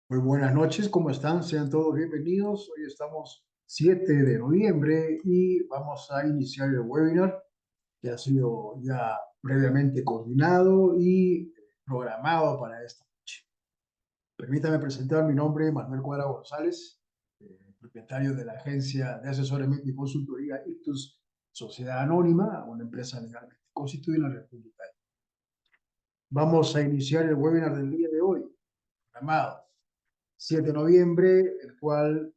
Muy buenas noches, ¿cómo están? Sean todos bienvenidos. Hoy estamos 7 de noviembre y vamos a iniciar el webinar que ha sido ya previamente coordinado y programado para esta noche. Permítame presentar mi nombre, Manuel Cuadra González, propietario de la agencia de asesoramiento y consultoría Ictus Sociedad Anónima, una empresa legalmente constituida en la República. Vamos a iniciar el webinar del día de hoy, programado 7 de noviembre, el cual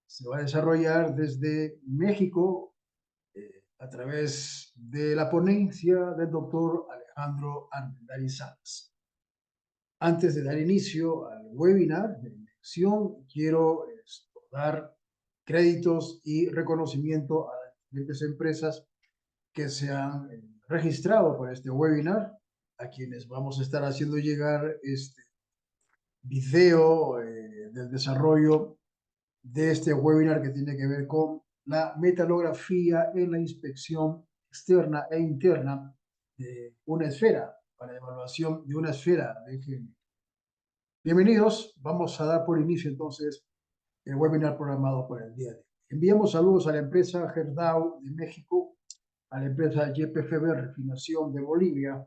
se va a desarrollar desde México a través de la ponencia del doctor Alejandro Armendariz Salas. Antes de dar inicio al webinar de inmersión, quiero dar créditos y reconocimiento a las diferentes empresas que se han registrado para este webinar, a quienes vamos a estar haciendo llegar este video del desarrollo de este webinar que tiene que ver con la metalografía en la inspección externa e interna de una esfera, para evaluación de una esfera de género. Bienvenidos, vamos a dar por inicio entonces el webinar programado para el día de hoy. Enviamos saludos a la empresa Gerdau de México, a la empresa YPFB Refinación de Bolivia,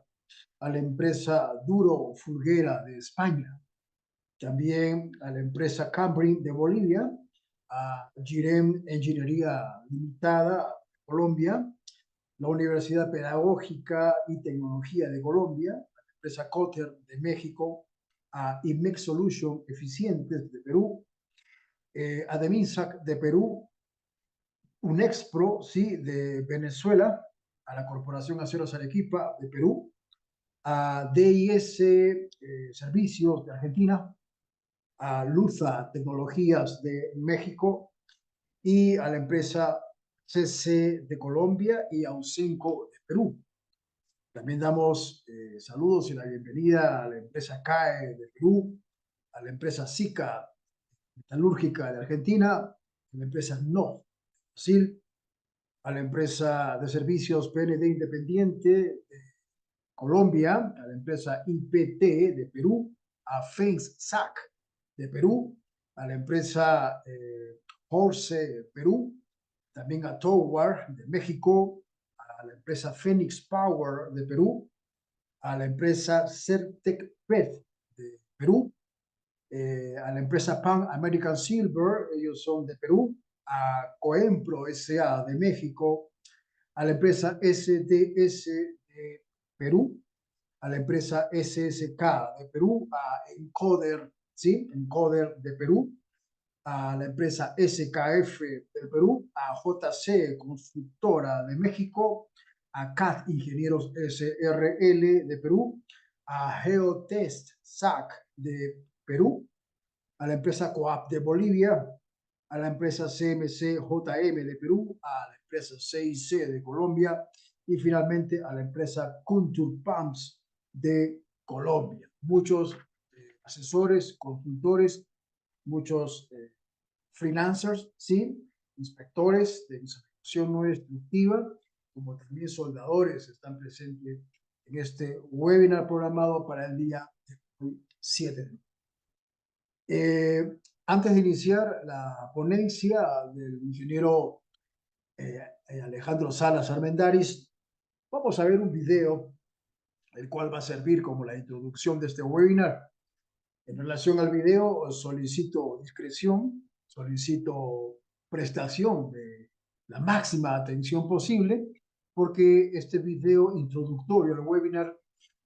a la empresa Duro Fulguera de España, también a la empresa Cambrin de Bolivia, a Girem Ingeniería Limitada de Colombia, la Universidad Pedagógica y Tecnología de Colombia, a la empresa Cotter de México, a IMEX Solution Eficientes de Perú, a Deminsac de Perú, Unexpro, sí, de Venezuela, a la Corporación Aceros Arequipa de Perú, a DIS Servicios de Argentina, a Luza Tecnologías de México y a la empresa CC de Colombia y a Ausenco de Perú. También damos saludos y la bienvenida a la empresa CAE de Perú, a la empresa SICA Metalúrgica de Argentina, a la empresa NO de Brasil, a la empresa de servicios PND Independiente de Colombia, a la empresa IPT de Perú, a FENSAC de Perú, a la empresa Horse Perú, también a Towar de México, a la empresa Phoenix Power de Perú, a la empresa Certec Pet de Perú, a la empresa Pan American Silver, ellos son de Perú, a Coempro SA de México, a la empresa SDS de Perú, a la empresa SSK de Perú, a Encoder, ¿sí? Encoder de Perú, a la empresa SKF del Perú, a JC Constructora de México, a CAT Ingenieros SRL de Perú, a Geotest SAC de Perú, a la empresa COAP de Bolivia, a la empresa CMC JM de Perú, a la empresa CIC de Colombia y finalmente a la empresa Contour Pumps de Colombia. Muchos asesores, consultores, muchos freelancers, ¿sí? Inspectores de inspección no destructiva, como también soldadores están presentes en este webinar programado para el día 7. Antes de iniciar la ponencia del ingeniero Alejandro Salas Armendariz, vamos a ver un video, el cual va a servir como la introducción de este webinar. En relación al video, solicito discreción, solicito prestación de la máxima atención posible, porque este video introductorio al webinar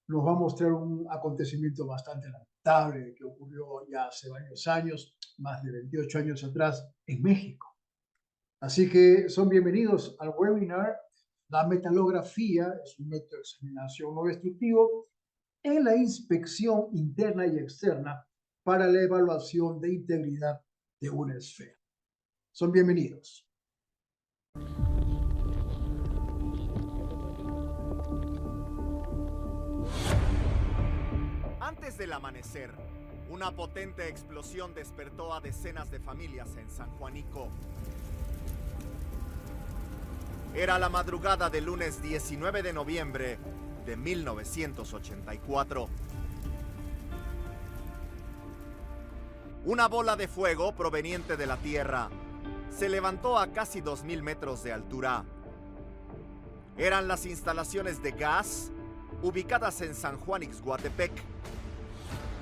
nos va a mostrar un acontecimiento bastante lamentable que ocurrió ya hace varios años, más de 28 años atrás, en México. Así que son bienvenidos al webinar. La metalografía es un método de examinación no destructivo en la inspección interna y externa para la evaluación de integridad de una esfera. Son bienvenidos. Antes del amanecer, una potente explosión despertó a decenas de familias en San Juanico. Era la madrugada del lunes 19 de noviembre de 1984. Una bola de fuego proveniente de la tierra se levantó a casi 2000 metros de altura. Eran las instalaciones de gas ubicadas en San Juan Ixhuatepec.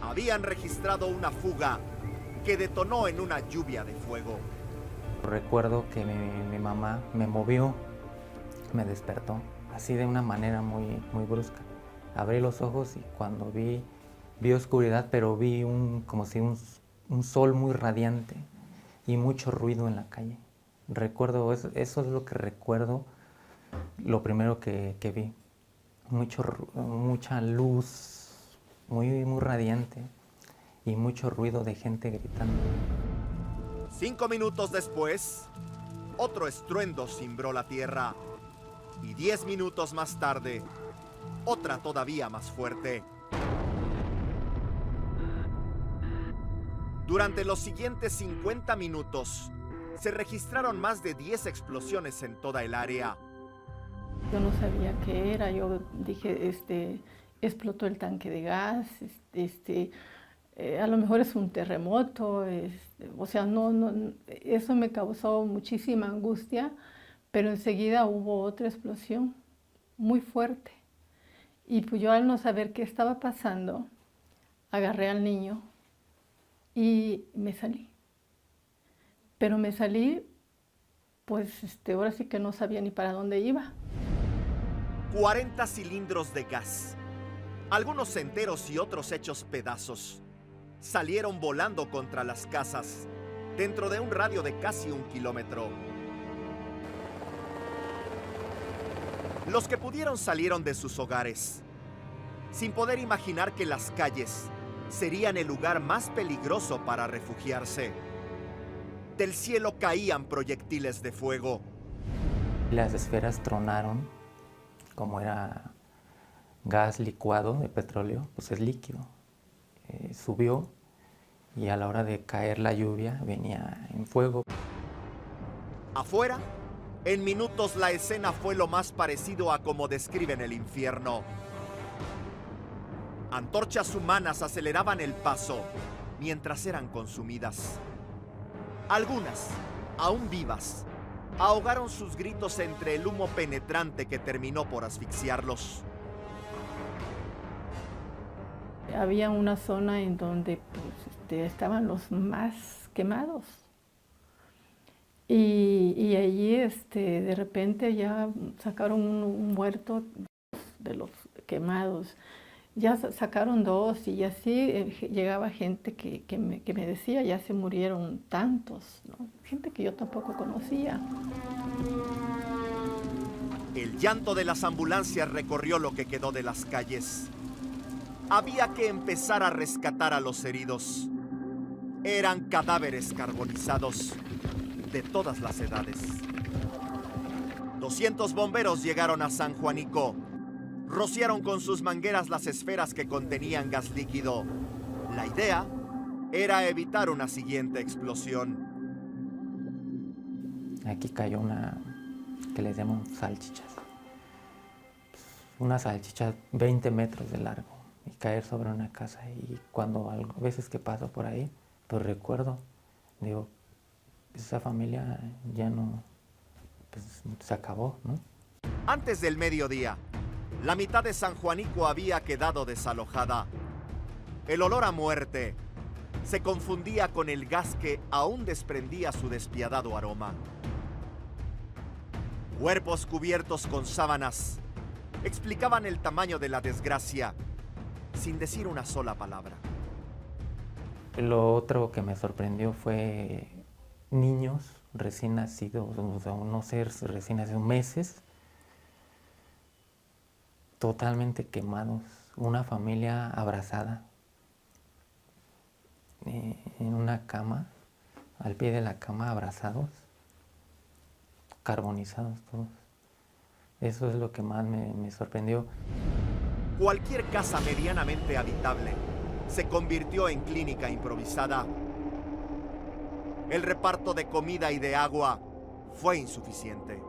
Habían registrado una fuga que detonó en una lluvia de fuego. Recuerdo que mi mamá me movió, me despertó, así de una manera muy brusca. Abrí los ojos y cuando vi oscuridad, pero vi como si un sol muy radiante y mucho ruido en la calle. Recuerdo, eso es lo que recuerdo, lo primero que vi. Mucha luz, muy radiante y mucho ruido de gente gritando. 5 minutos después, otro estruendo cimbró la tierra. Y 10 minutos más tarde, otra todavía más fuerte. Durante los siguientes 50 minutos, se registraron más de 10 explosiones en toda el área. Yo no sabía qué era, yo dije, explotó el tanque de gas, a lo mejor es un terremoto, o sea, eso me causó muchísima angustia, pero enseguida hubo otra explosión muy fuerte. Y pues yo al no saber qué estaba pasando, agarré al niño y me salí. Pero me salí, pues ahora sí que no sabía ni para dónde iba. 40 cilindros de gas, algunos enteros y otros hechos pedazos, salieron volando contra las casas, dentro de un radio de casi 1 kilómetro. Los que pudieron salieron de sus hogares, sin poder imaginar que las calles serían el lugar más peligroso para refugiarse. Del cielo caían proyectiles de fuego. Las esferas tronaron, como era gas licuado de petróleo, pues es líquido. Subió y a la hora de caer la lluvia venía en fuego. Afuera, en minutos la escena fue lo más parecido a como describen el infierno. Antorchas humanas aceleraban el paso mientras eran consumidas. Algunas, aún vivas, ahogaron sus gritos entre el humo penetrante que terminó por asfixiarlos. Había una zona en donde pues, estaban los más quemados. Y allí de repente ya sacaron un muerto de los quemados. Ya sacaron 2 y así llegaba gente que me decía, ya se murieron tantos, ¿no? Gente que yo tampoco conocía. El llanto de las ambulancias recorrió lo que quedó de las calles. Había que empezar a rescatar a los heridos. Eran cadáveres carbonizados de todas las edades. 200 bomberos llegaron a San Juanico. Rociaron con sus mangueras las esferas que contenían gas líquido. La idea era evitar una siguiente explosión. Aquí cayó una que les llaman salchichas. Una salchicha 20 metros de largo y caer sobre una casa. Y cuando a veces que paso por ahí, pues recuerdo, digo, esa familia ya no, pues se acabó, ¿no? Antes del mediodía, la mitad de San Juanico había quedado desalojada. El olor a muerte se confundía con el gas que aún desprendía su despiadado aroma. Cuerpos cubiertos con sábanas explicaban el tamaño de la desgracia sin decir una sola palabra. Lo otro que me sorprendió fue niños recién nacidos, o sea, no sé, recién nacidos, meses, totalmente quemados, una familia abrazada en una cama, al pie de la cama, abrazados, carbonizados todos. Eso es lo que más me sorprendió. Cualquier casa medianamente habitable se convirtió en clínica improvisada. El reparto de comida y de agua fue insuficiente.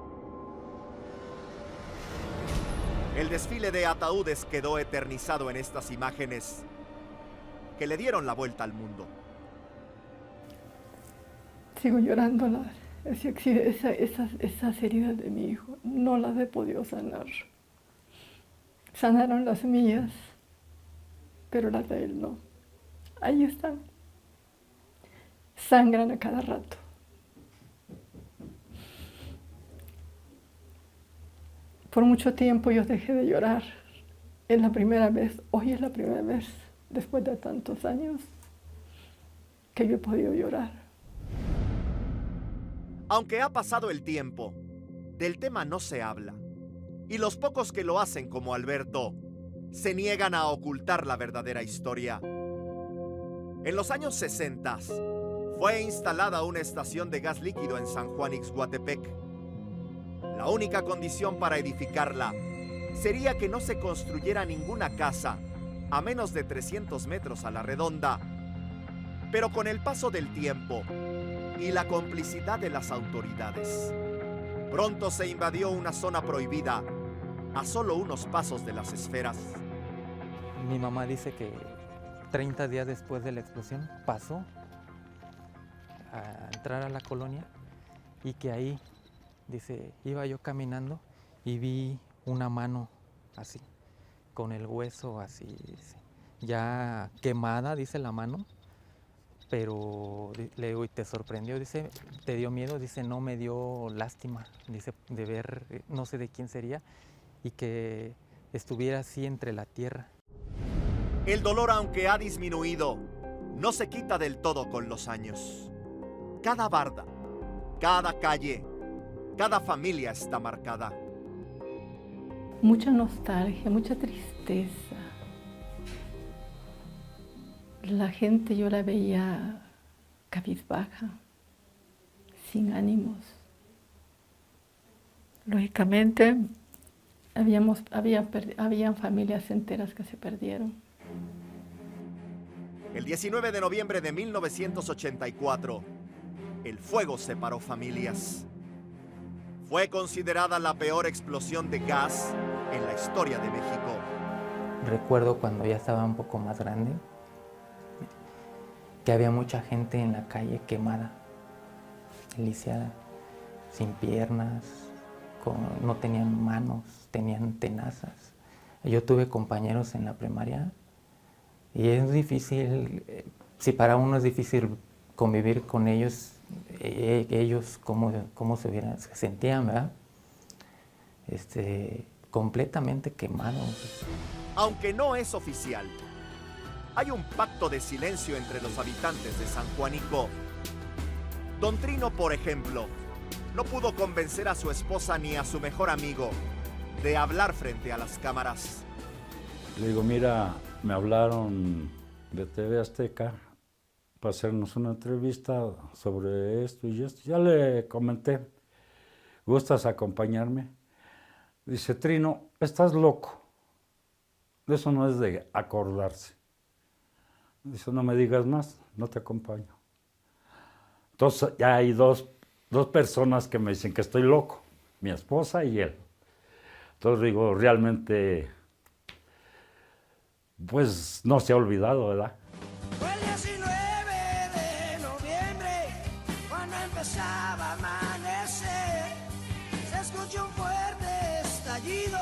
El desfile de ataúdes quedó eternizado en estas imágenes que le dieron la vuelta al mundo. sigo llorando. Esas heridas de mi hijo no las he podido sanar. Sanaron las mías, pero las de él no. Ahí están. Sangran a cada rato. Por mucho tiempo yo dejé de llorar. Es la primera vez, hoy es la primera vez, después de tantos años, que yo he podido llorar. Aunque ha pasado el tiempo, del tema no se habla. Y los pocos que lo hacen, como Alberto, se niegan a ocultar la verdadera historia. En los años 60 fue instalada una estación de gas líquido en San Juan Ixhuatepec. La única condición para edificarla sería que no se construyera ninguna casa a menos de 300 metros a la redonda. Pero con el paso del tiempo y la complicidad de las autoridades, pronto se invadió una zona prohibida a solo unos pasos de las esferas. Mi mamá dice que 30 días después de la explosión pasó a entrar a la colonia y que ahí, dice, iba yo caminando y vi una mano así, con el hueso así, dice, ya quemada, dice la mano, pero le digo, ¿y te sorprendió? Dice, ¿te dio miedo? Dice, no, me dio lástima, dice, de ver, no sé de quién sería, y que estuviera así entre la tierra. El dolor, aunque ha disminuido, no se quita del todo con los años. Cada barda, cada calle, cada familia está marcada. Mucha nostalgia, mucha tristeza. La gente yo la veía cabizbaja, sin ánimos. Lógicamente, habían familias enteras que se perdieron. El 19 de noviembre de 1984, el fuego separó familias. Fue considerada la peor explosión de gas en la historia de México. Recuerdo cuando ya estaba un poco más grande, que había mucha gente en la calle quemada, lisiada, sin piernas, no tenían manos, tenían tenazas. Yo tuve compañeros en la primaria y es difícil, si para uno es difícil convivir con ellos, ellos cómo se sentían, ¿verdad? Completamente quemados. Aunque no es oficial, hay un pacto de silencio entre los habitantes de San Juanico. Don Trino, por ejemplo, no pudo convencer a su esposa ni a su mejor amigo de hablar frente a las cámaras. Le digo, mira, me hablaron de TV Azteca para hacernos una entrevista sobre esto y esto. Ya le comenté, ¿gustas acompañarme? Dice, Trino, estás loco. Eso no es de acordarse. Dice, no me digas más, no te acompaño. Entonces ya hay dos personas que me dicen que estoy loco, mi esposa y él. Entonces digo, realmente, pues no se ha olvidado, ¿verdad? Fue el 19 de noviembre, cuando empezaba a amanecer, se escuchó un fuerte estallido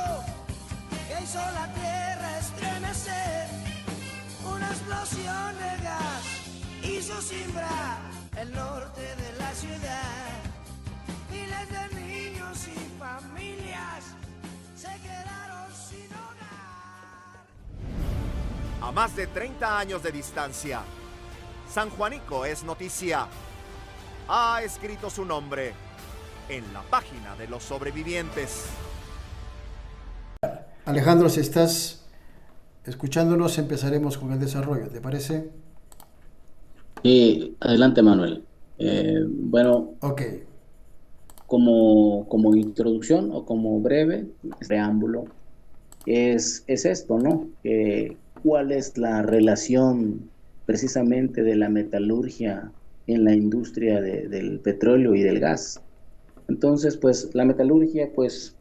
que hizo la tierra estremecer. Una explosión de gas hizo cimbrar el norte de la ciudad. Miles de niños y familias se quedaron sin hogar. A más de 30 años de distancia, San Juanico es noticia. Ha escrito su nombre en la página de los sobrevivientes. Alejandro, si estás escuchándonos, empezaremos con el desarrollo, ¿te parece? Adelante, Manuel. Bueno, Ok. como introducción o como breve preámbulo, es esto, ¿no? ¿Cuál es la relación precisamente de la metalurgia en la industria del petróleo y del gas? Entonces, pues, la metalurgia, pues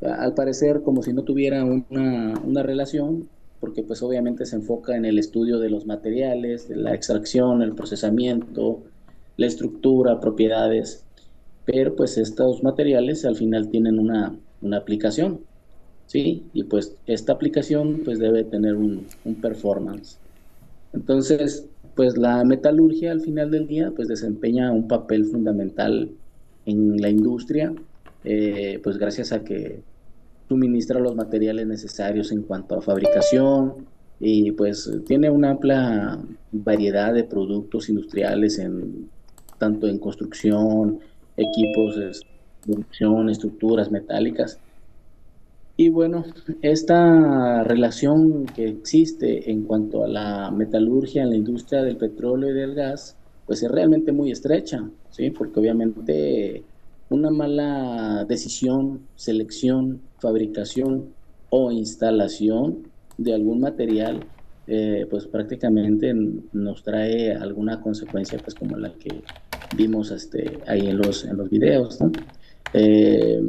al parecer como si no tuviera una relación, porque pues obviamente se enfoca en el estudio de los materiales, de la extracción, el procesamiento, la estructura, propiedades, pero pues estos materiales al final tienen una aplicación, ¿sí? Y pues esta aplicación pues debe tener un performance. Entonces, pues la metalurgia al final del día pues desempeña un papel fundamental en la industria, pues gracias a que suministra los materiales necesarios en cuanto a fabricación y pues tiene una amplia variedad de productos industriales tanto en construcción, equipos de producción, estructuras metálicas. Y bueno, esta relación que existe en cuanto a la metalurgia en la industria del petróleo y del gas, pues es realmente muy estrecha, ¿sí? Porque obviamente una mala decisión, selección, fabricación o instalación de algún material, pues prácticamente nos trae alguna consecuencia, pues como la que vimos ahí en los videos, ¿no? Eh,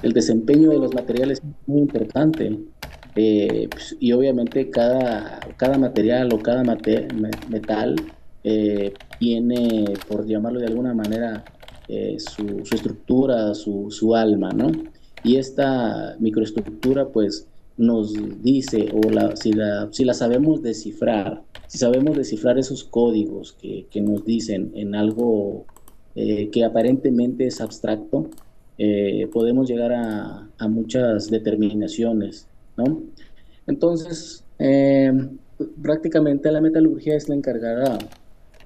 el desempeño de los materiales es muy importante, pues, y obviamente cada material o cada metal tiene, por llamarlo de alguna manera, su estructura, su alma, ¿no? Y esta microestructura pues nos dice, si la sabemos descifrar, si sabemos descifrar esos códigos que nos dicen en algo que aparentemente es abstracto, podemos llegar a muchas determinaciones, ¿no? Entonces, prácticamente la metalurgia es la encargada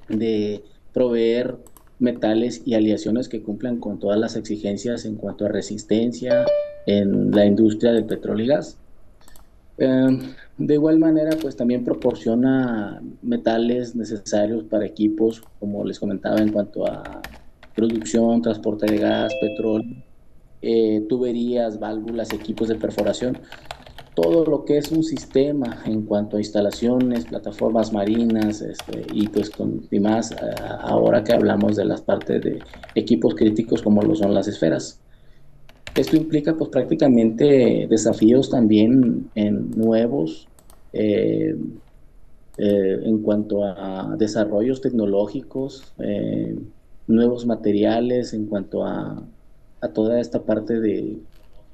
de proveer metales y aleaciones que cumplan con todas las exigencias en cuanto a resistencia en la industria del petróleo y gas. De igual manera, pues también proporciona metales necesarios para equipos, como les comentaba, en cuanto a producción, transporte de gas, petróleo, tuberías, válvulas, equipos de perforación, todo lo que es un sistema en cuanto a instalaciones, plataformas marinas, y pues y más ahora que hablamos de las partes de equipos críticos como lo son las esferas. Esto implica pues prácticamente desafíos también nuevos en cuanto a desarrollos tecnológicos, nuevos materiales, en cuanto a toda esta parte de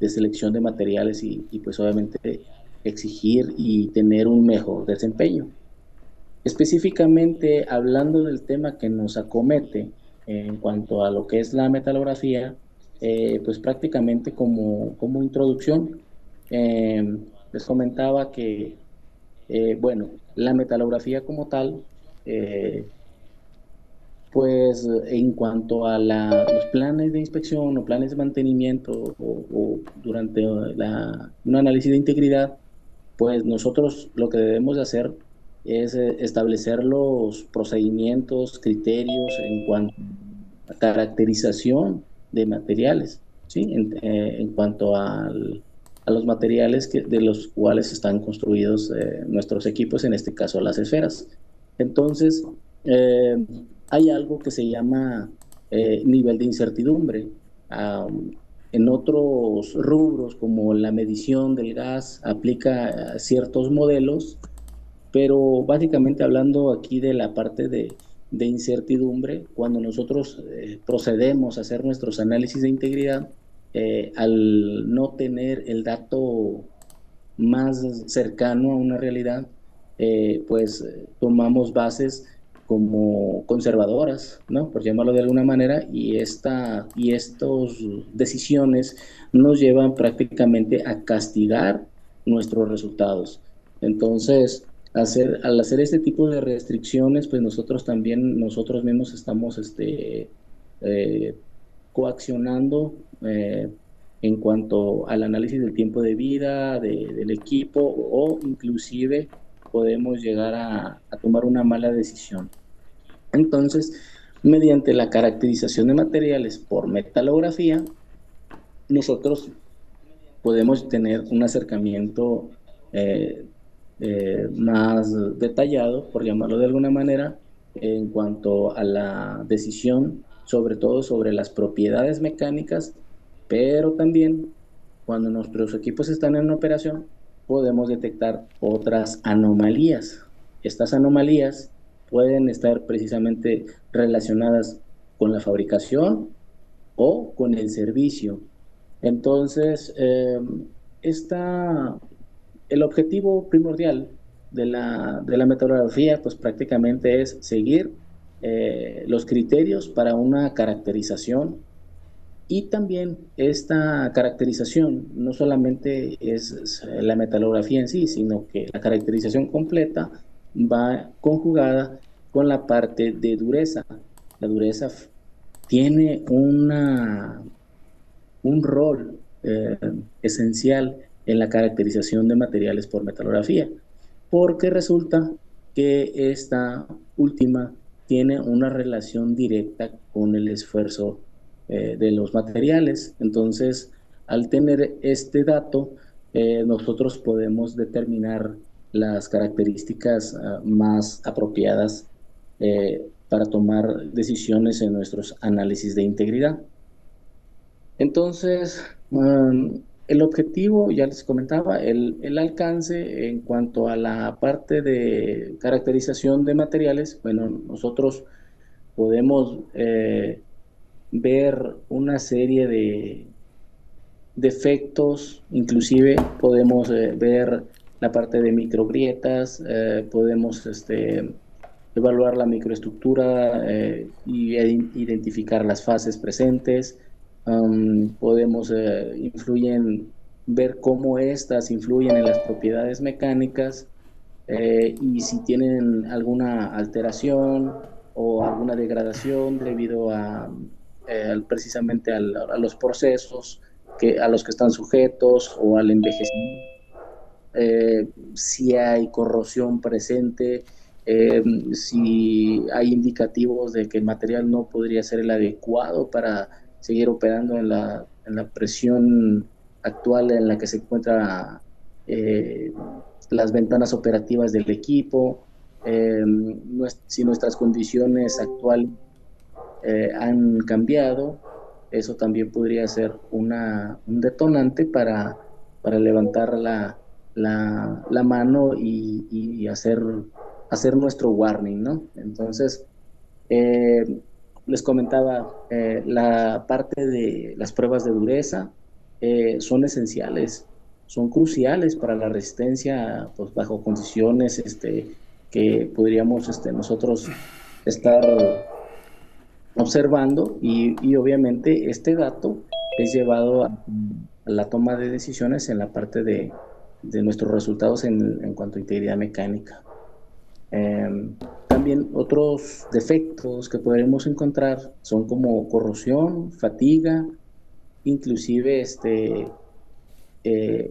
selección de materiales y pues obviamente exigir y tener un mejor desempeño. Específicamente hablando del tema que nos acomete en cuanto a lo que es la metalografía, pues prácticamente como introducción, les comentaba que, bueno, la metalografía como tal, pues en cuanto a los planes de inspección o planes de mantenimiento o durante un análisis de integridad, pues nosotros lo que debemos de hacer es establecer los procedimientos, criterios en cuanto a caracterización de materiales, ¿sí? En cuanto a los materiales de los cuales están construidos nuestros equipos, en este caso las esferas. Entonces, hay algo que se llama nivel de incertidumbre. En otros rubros, como la medición del gas, aplica ciertos modelos, pero básicamente hablando aquí de la parte de incertidumbre, cuando nosotros procedemos a hacer nuestros análisis de integridad, al no tener el dato más cercano a una realidad, pues tomamos bases como conservadoras, ¿no? Por llamarlo de alguna manera, y estas decisiones nos llevan prácticamente a castigar nuestros resultados. Entonces, al hacer este tipo de restricciones, pues nosotros mismos estamos coaccionando en cuanto al análisis del tiempo de vida del equipo, o inclusive podemos llegar a tomar una mala decisión. Entonces, mediante la caracterización de materiales por metalografía, nosotros podemos tener un acercamiento más detallado, por llamarlo de alguna manera, en cuanto a la decisión, sobre todo sobre las propiedades mecánicas, pero también cuando nuestros equipos están en operación, podemos detectar otras anomalías. Estas anomalías pueden estar precisamente relacionadas con la fabricación o con el servicio. Entonces, el objetivo primordial de la metalografía, pues prácticamente es seguir los criterios para una caracterización, y también esta caracterización no solamente es la metalografía en sí, sino que la caracterización completa va conjugada con la parte de dureza. La dureza tiene un rol esencial en la caracterización de materiales por metalografía, porque resulta que esta última tiene una relación directa con el esfuerzo de los materiales. Entonces, al tener este dato, nosotros podemos determinar las características más apropiadas para tomar decisiones en nuestros análisis de integridad. Entonces, el objetivo, ya les comentaba, el alcance en cuanto a la parte de caracterización de materiales. Bueno, nosotros podemos ver una serie de defectos, inclusive podemos ver la parte de microgrietas, podemos evaluar la microestructura y identificar las fases presentes. Podemos ver cómo estas influyen en las propiedades mecánicas y si tienen alguna alteración o alguna degradación debido precisamente a los procesos a los que están sujetos o al envejecimiento. Si hay corrosión presente, si hay indicativos de que el material no podría ser el adecuado para seguir operando en la presión actual en la que se encuentran las ventanas operativas del equipo, si nuestras condiciones actuales han cambiado. Eso también podría ser un detonante para levantar la mano y hacer nuestro warning, ¿no? Entonces, les comentaba, la parte de las pruebas de dureza son esenciales, son cruciales para la resistencia, pues, bajo condiciones que podríamos nosotros estar observando, y obviamente este dato es llevado a la toma de decisiones en la parte de nuestros resultados en cuanto a integridad mecánica. También otros defectos que podremos encontrar son como corrosión, fatiga, inclusive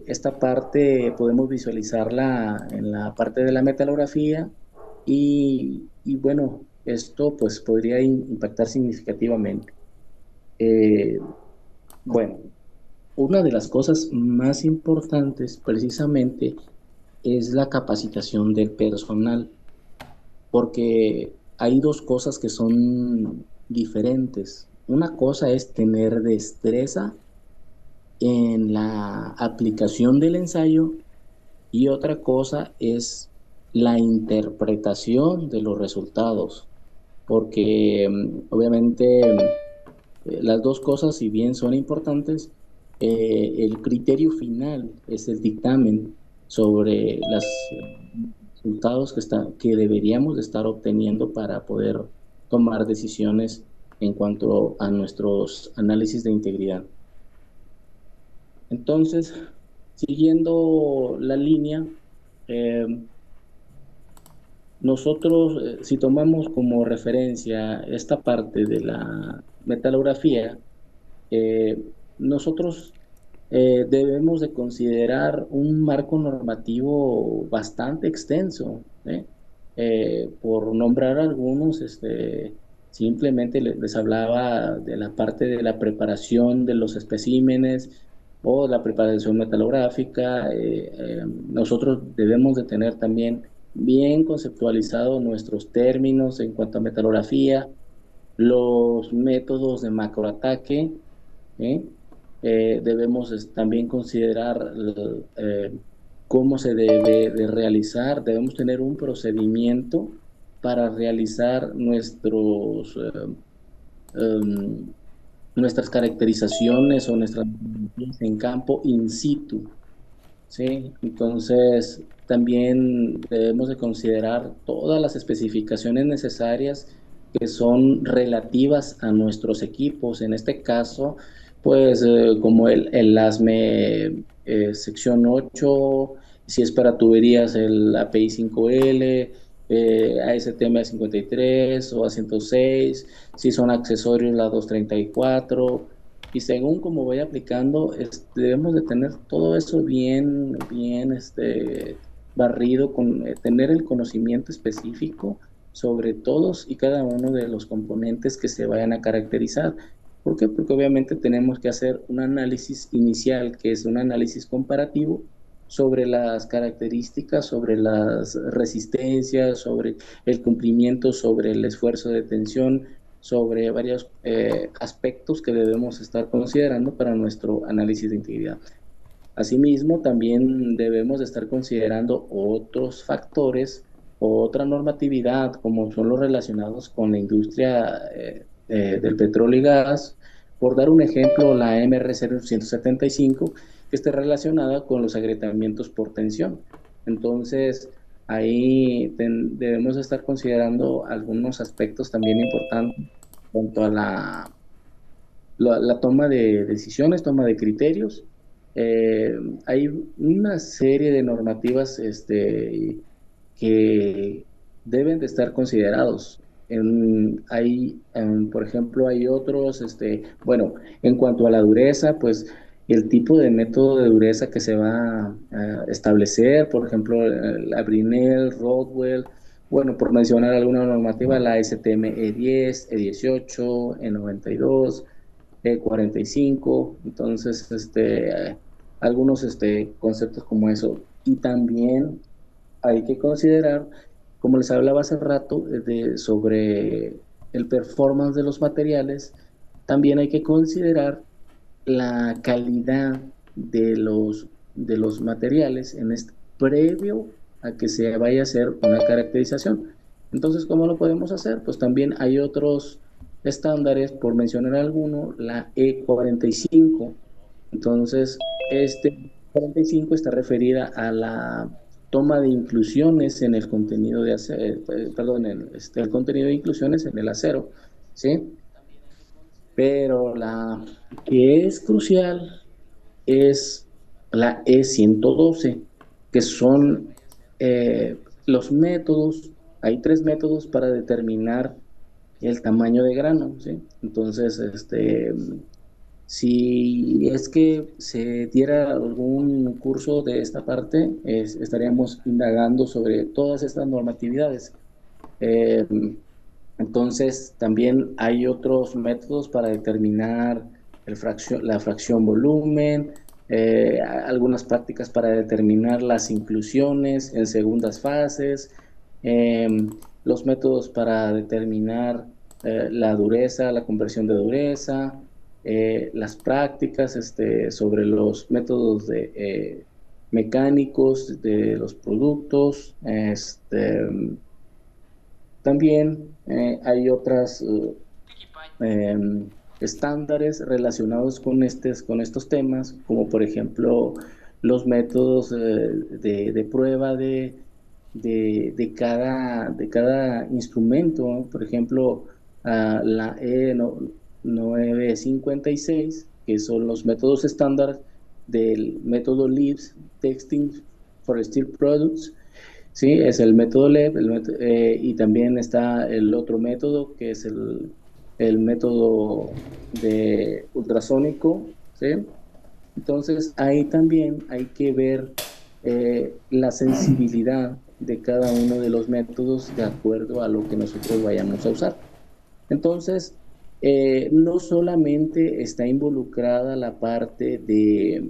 esta parte podemos visualizarla en la parte de la metalografía, y bueno, esto pues podría impactar significativamente. Bueno, una de las cosas más importantes precisamente es la capacitación del personal, porque hay dos cosas que son diferentes. Una cosa es tener destreza en la aplicación del ensayo, y otra cosa es la interpretación de los resultados, porque obviamente las dos cosas, si bien son importantes, el criterio final es el dictamen sobre los resultados que deberíamos de estar obteniendo para poder tomar decisiones en cuanto a nuestros análisis de integridad. Entonces, siguiendo la línea, nosotros, si tomamos como referencia esta parte de la metalografía, nosotros debemos de considerar un marco normativo bastante extenso. Por nombrar algunos, simplemente les hablaba de la parte de la preparación de los especímenes o la preparación metalográfica. Nosotros debemos de tener también bien conceptualizados nuestros términos en cuanto a metalografía, los métodos de macroataque. Debemos también considerar cómo se debe de realizar. Debemos tener un procedimiento para realizar nuestros em, nuestras caracterizaciones o nuestras en campo in situ, ¿sí? Entonces, también debemos de considerar todas las especificaciones necesarias que son relativas a nuestros equipos. En este caso, pues como el ASME sección 8, si es para tuberías el API 5L, ASTM A53 o A106, si son accesorios la 234, y según como vaya aplicando, debemos de tener todo eso bien barrido, tener el conocimiento específico sobre todos y cada uno de los componentes que se vayan a caracterizar. ¿Por qué? Porque obviamente tenemos que hacer un análisis inicial, que es un análisis comparativo sobre las características, sobre las resistencias, sobre el cumplimiento, sobre el esfuerzo de tensión, sobre varios aspectos que debemos estar considerando para nuestro análisis de integridad. Asimismo, también debemos de estar considerando otros factores o otra normatividad, como son los relacionados con la industria del petróleo y gas. Por dar un ejemplo, la MR0175, que esté relacionada con los agrietamientos por tensión. Entonces, ahí debemos estar considerando algunos aspectos también importantes cuanto a la toma de decisiones, toma de criterios. Hay una serie de normativas que deben de estar considerados. Por ejemplo, hay otros, bueno, en cuanto a la dureza, pues el tipo de método de dureza que se va a establecer, por ejemplo, la Brinell, Rodwell, bueno, por mencionar alguna normativa, la STM E10, E18, E92, E45, entonces, algunos conceptos como eso. Y también hay que considerar, como les hablaba hace rato, sobre el performance de los materiales, también hay que considerar la calidad de los materiales previo a que se vaya a hacer una caracterización. Entonces, ¿cómo lo podemos hacer? Pues también hay otros estándares, por mencionar alguno, la E45. Entonces, este 45 está referida a la toma de inclusiones en el contenido de acero, perdón, el contenido de inclusiones en el acero, ¿sí? Pero la que es crucial es la E112, que son los métodos. Hay 3 métodos para determinar el tamaño de grano, ¿sí? Entonces, si es que se diera algún curso de esta parte, estaríamos indagando sobre todas estas normatividades. Eh, entonces, también hay otros métodos para determinar la fracción volumen, algunas prácticas para determinar las inclusiones en segundas fases, eh, los métodos para determinar la dureza, la conversión de dureza, las prácticas sobre los métodos mecánicos de los productos. También hay otras estándares relacionados con estos temas, como por ejemplo los métodos de prueba de cada instrumento, ¿no? Por ejemplo, la E956, que son los métodos estándar del método LEAPS, Testing for Steel Products. Sí, es el método LEP, y también está el otro método, que es el método de ultrasónico, ¿sí? Entonces, ahí también hay que ver la sensibilidad de cada uno de los métodos de acuerdo a lo que nosotros vayamos a usar. Entonces, no solamente está involucrada la parte de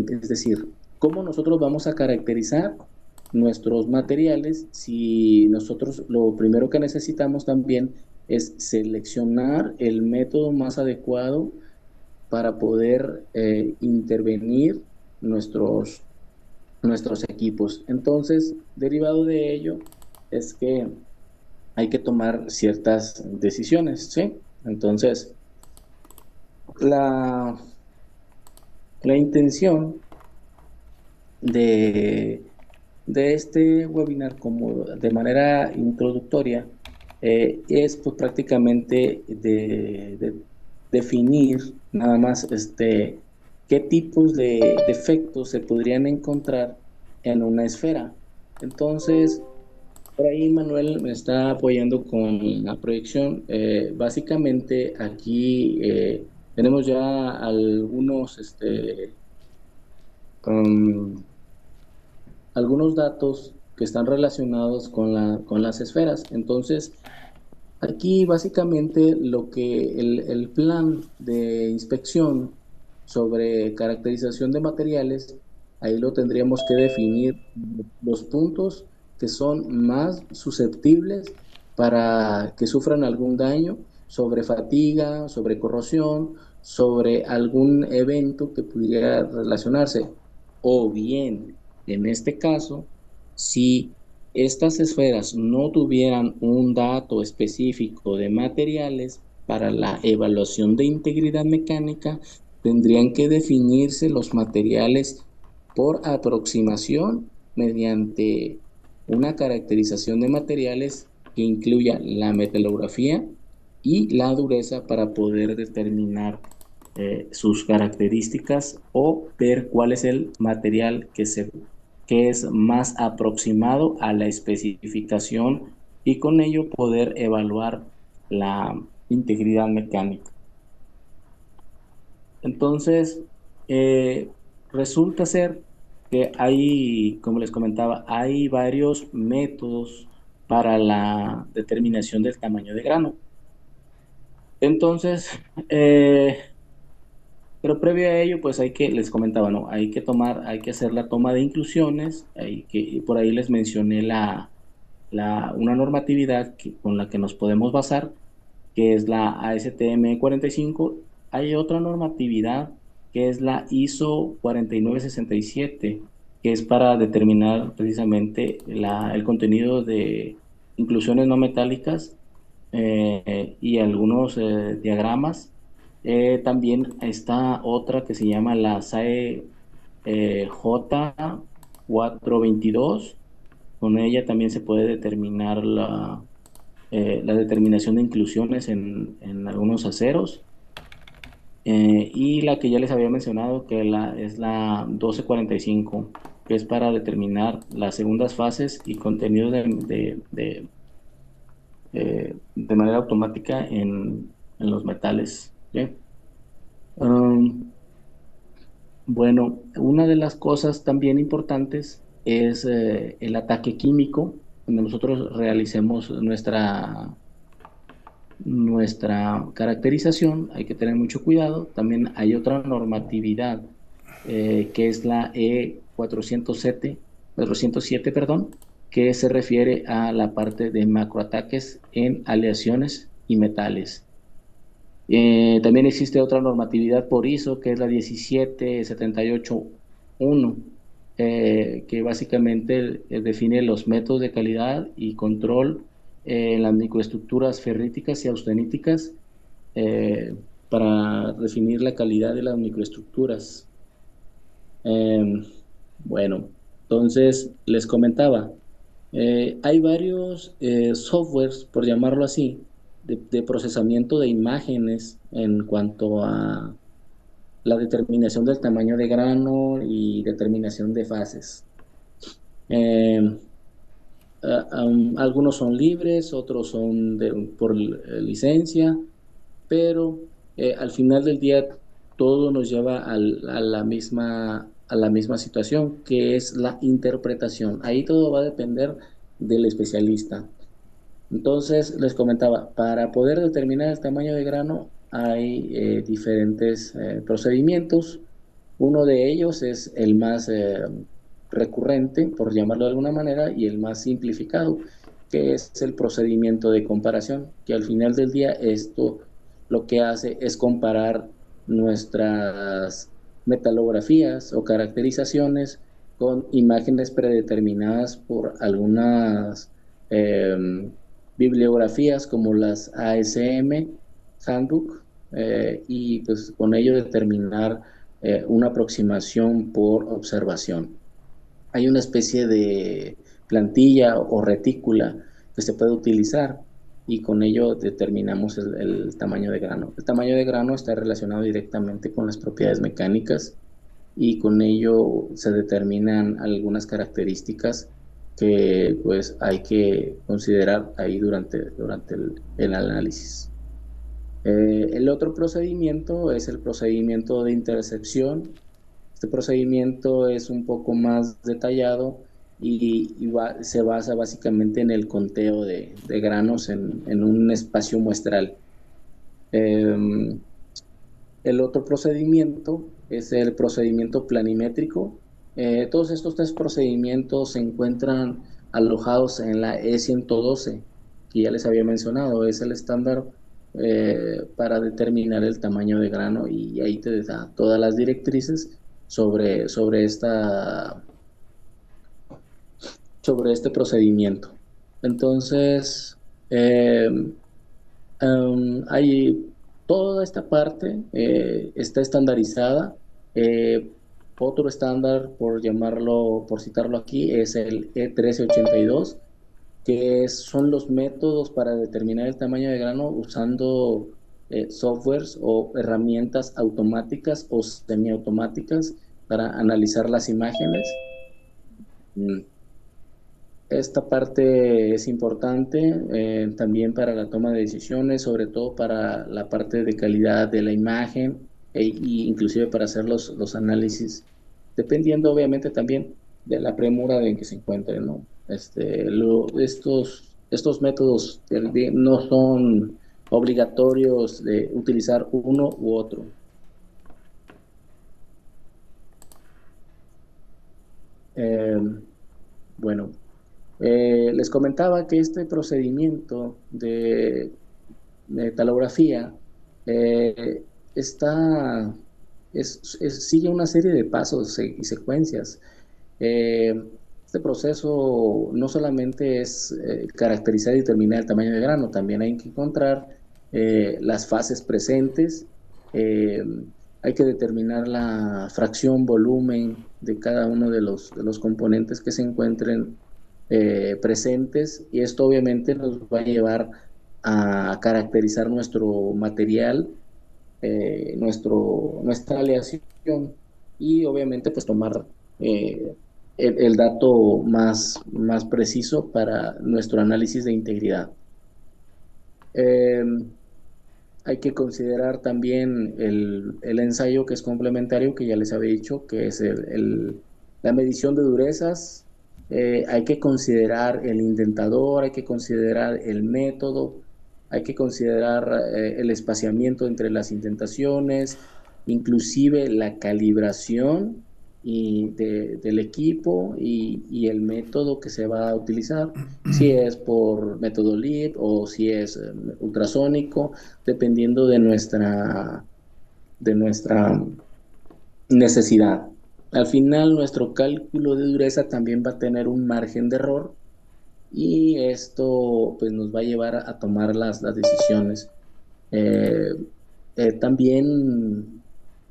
es decir, cómo nosotros vamos a caracterizar nuestros materiales, si nosotros lo primero que necesitamos también es seleccionar el método más adecuado para poder intervenir nuestros equipos. Entonces, derivado de ello, es que hay que tomar ciertas decisiones, ¿sí? Entonces, la, la intención de, de este webinar, como de manera introductoria, es pues prácticamente de definir nada más qué tipos de defectos se podrían encontrar en una esfera. Entonces, por ahí Manuel me está apoyando con la proyección. Básicamente aquí tenemos ya algunos, um, algunos datos que están relacionados con las esferas. Entonces, aquí básicamente el plan de inspección sobre caracterización de materiales, ahí lo tendríamos que definir los puntos que son más susceptibles para que sufran algún daño sobre fatiga, sobre corrosión, sobre algún evento que pudiera relacionarse. O bien, en este caso, si estas esferas no tuvieran un dato específico de materiales para la evaluación de integridad mecánica, tendrían que definirse los materiales por aproximación mediante una caracterización de materiales que incluya la metalografía y la dureza para poder determinar sus características o ver cuál es el material que es más aproximado a la especificación y con ello poder evaluar la integridad mecánica. Entonces, resulta ser que hay, como les comentaba, hay varios métodos para la determinación del tamaño de grano. Entonces, pero previo a ello, pues les comentaba, ¿no? Hay que hacer la toma de inclusiones, por ahí les mencioné una normatividad con la que nos podemos basar, que es la ASTM 45. Hay otra normatividad que es la ISO 4967, que es para determinar precisamente el contenido de inclusiones no metálicas y algunos diagramas. También está otra que se llama la SAE J422. Con ella también se puede determinar la determinación de inclusiones en algunos aceros. Y la que ya les había mencionado, que es la 1245, que es para determinar las segundas fases y contenido de manera automática en los metales. ¿Sí? Bueno, una de las cosas también importantes es el ataque químico, donde nosotros realicemos nuestra caracterización. Hay que tener mucho cuidado. También hay otra normatividad que es la E407, perdón, que se refiere a la parte de macroataques en aleaciones y metales. También existe otra normatividad por ISO, que es la 17781, que básicamente define los métodos de calidad y control en las microestructuras ferríticas y austeníticas para definir la calidad de las microestructuras. Bueno, entonces les comentaba, hay varios softwares, por llamarlo así, de procesamiento de imágenes en cuanto a la determinación del tamaño de grano y determinación de fases. Algunos son libres, otros son por licencia, pero al final del día todo nos lleva a la misma situación, que es la interpretación. Ahí todo va a depender del especialista. Entonces, les comentaba, para poder determinar el tamaño de grano hay diferentes procedimientos. Uno de ellos es el más recurrente, por llamarlo de alguna manera, y el más simplificado, que es el procedimiento de comparación, que al final del día esto lo que hace es comparar nuestras metalografías o caracterizaciones con imágenes predeterminadas por algunas bibliografías como las ASM Handbook, y pues con ello determinar una aproximación por observación. Hay una especie de plantilla o retícula que se puede utilizar y con ello determinamos el tamaño de grano. El tamaño de grano está relacionado directamente con las propiedades mecánicas y con ello se determinan algunas características que pues hay que considerar ahí durante el análisis. El otro procedimiento es el procedimiento de intercepción. Este procedimiento es un poco más detallado y se basa básicamente en el conteo de granos en un espacio muestral. El otro procedimiento es el procedimiento planimétrico. Todos estos tres procedimientos se encuentran alojados en la E112, que ya les había mencionado, es el estándar para determinar el tamaño de grano, y ahí te da todas las directrices sobre este procedimiento. Entonces, hay toda esta parte está estandarizada. Otro estándar, por citarlo aquí, es el E1382, que son los métodos para determinar el tamaño de grano usando softwares o herramientas automáticas o semiautomáticas para analizar las imágenes. Esta parte es importante también para la toma de decisiones, sobre todo para la parte de calidad de la imagen e inclusive para hacer los análisis, dependiendo obviamente también de la premura en que se encuentren, ¿no? Estos métodos no son obligatorios de utilizar uno u otro. Bueno, les comentaba que este procedimiento de metalografía sigue una serie de pasos y secuencias. Este proceso no solamente es caracterizar y determinar el tamaño de grano, también hay que encontrar las fases presentes, hay que determinar la fracción volumen de cada uno de los componentes que se encuentren presentes, y esto obviamente nos va a llevar a caracterizar nuestro material, nuestra aleación, y obviamente pues tomar el dato más preciso para nuestro análisis de integridad. Hay que considerar también el ensayo, que es complementario, que ya les había dicho, que es la medición de durezas. Hay que considerar el indentador, hay que considerar el método, hay que considerar el espaciamiento entre las indentaciones, inclusive la calibración del equipo y el método que se va a utilizar, si es por método LEED o si es ultrasónico, dependiendo de nuestra necesidad. Al final, nuestro cálculo de dureza también va a tener un margen de error, y esto pues nos va a llevar a tomar las decisiones. También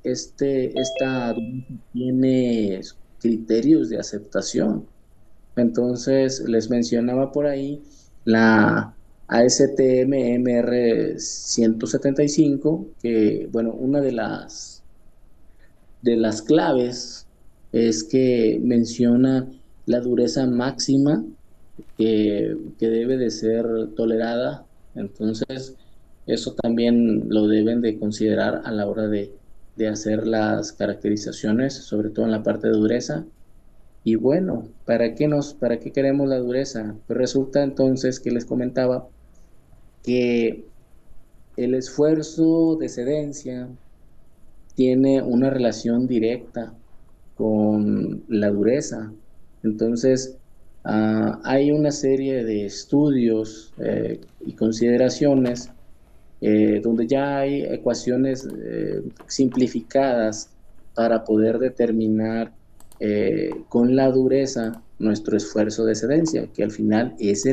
esta tiene criterios de aceptación. Entonces, les mencionaba por ahí la ASTM MR 175, que, bueno, una de las claves es que menciona la dureza máxima que debe de ser tolerada. Entonces, eso también lo deben de considerar a la hora de hacer las caracterizaciones, sobre todo en la parte de dureza. Y bueno, ¿para qué queremos la dureza? Pues resulta entonces que les comentaba que el esfuerzo de excedencia tiene una relación directa con la dureza. Entonces, hay una serie de estudios y consideraciones donde ya hay ecuaciones simplificadas para poder determinar con la dureza nuestro esfuerzo de excedencia, que al final es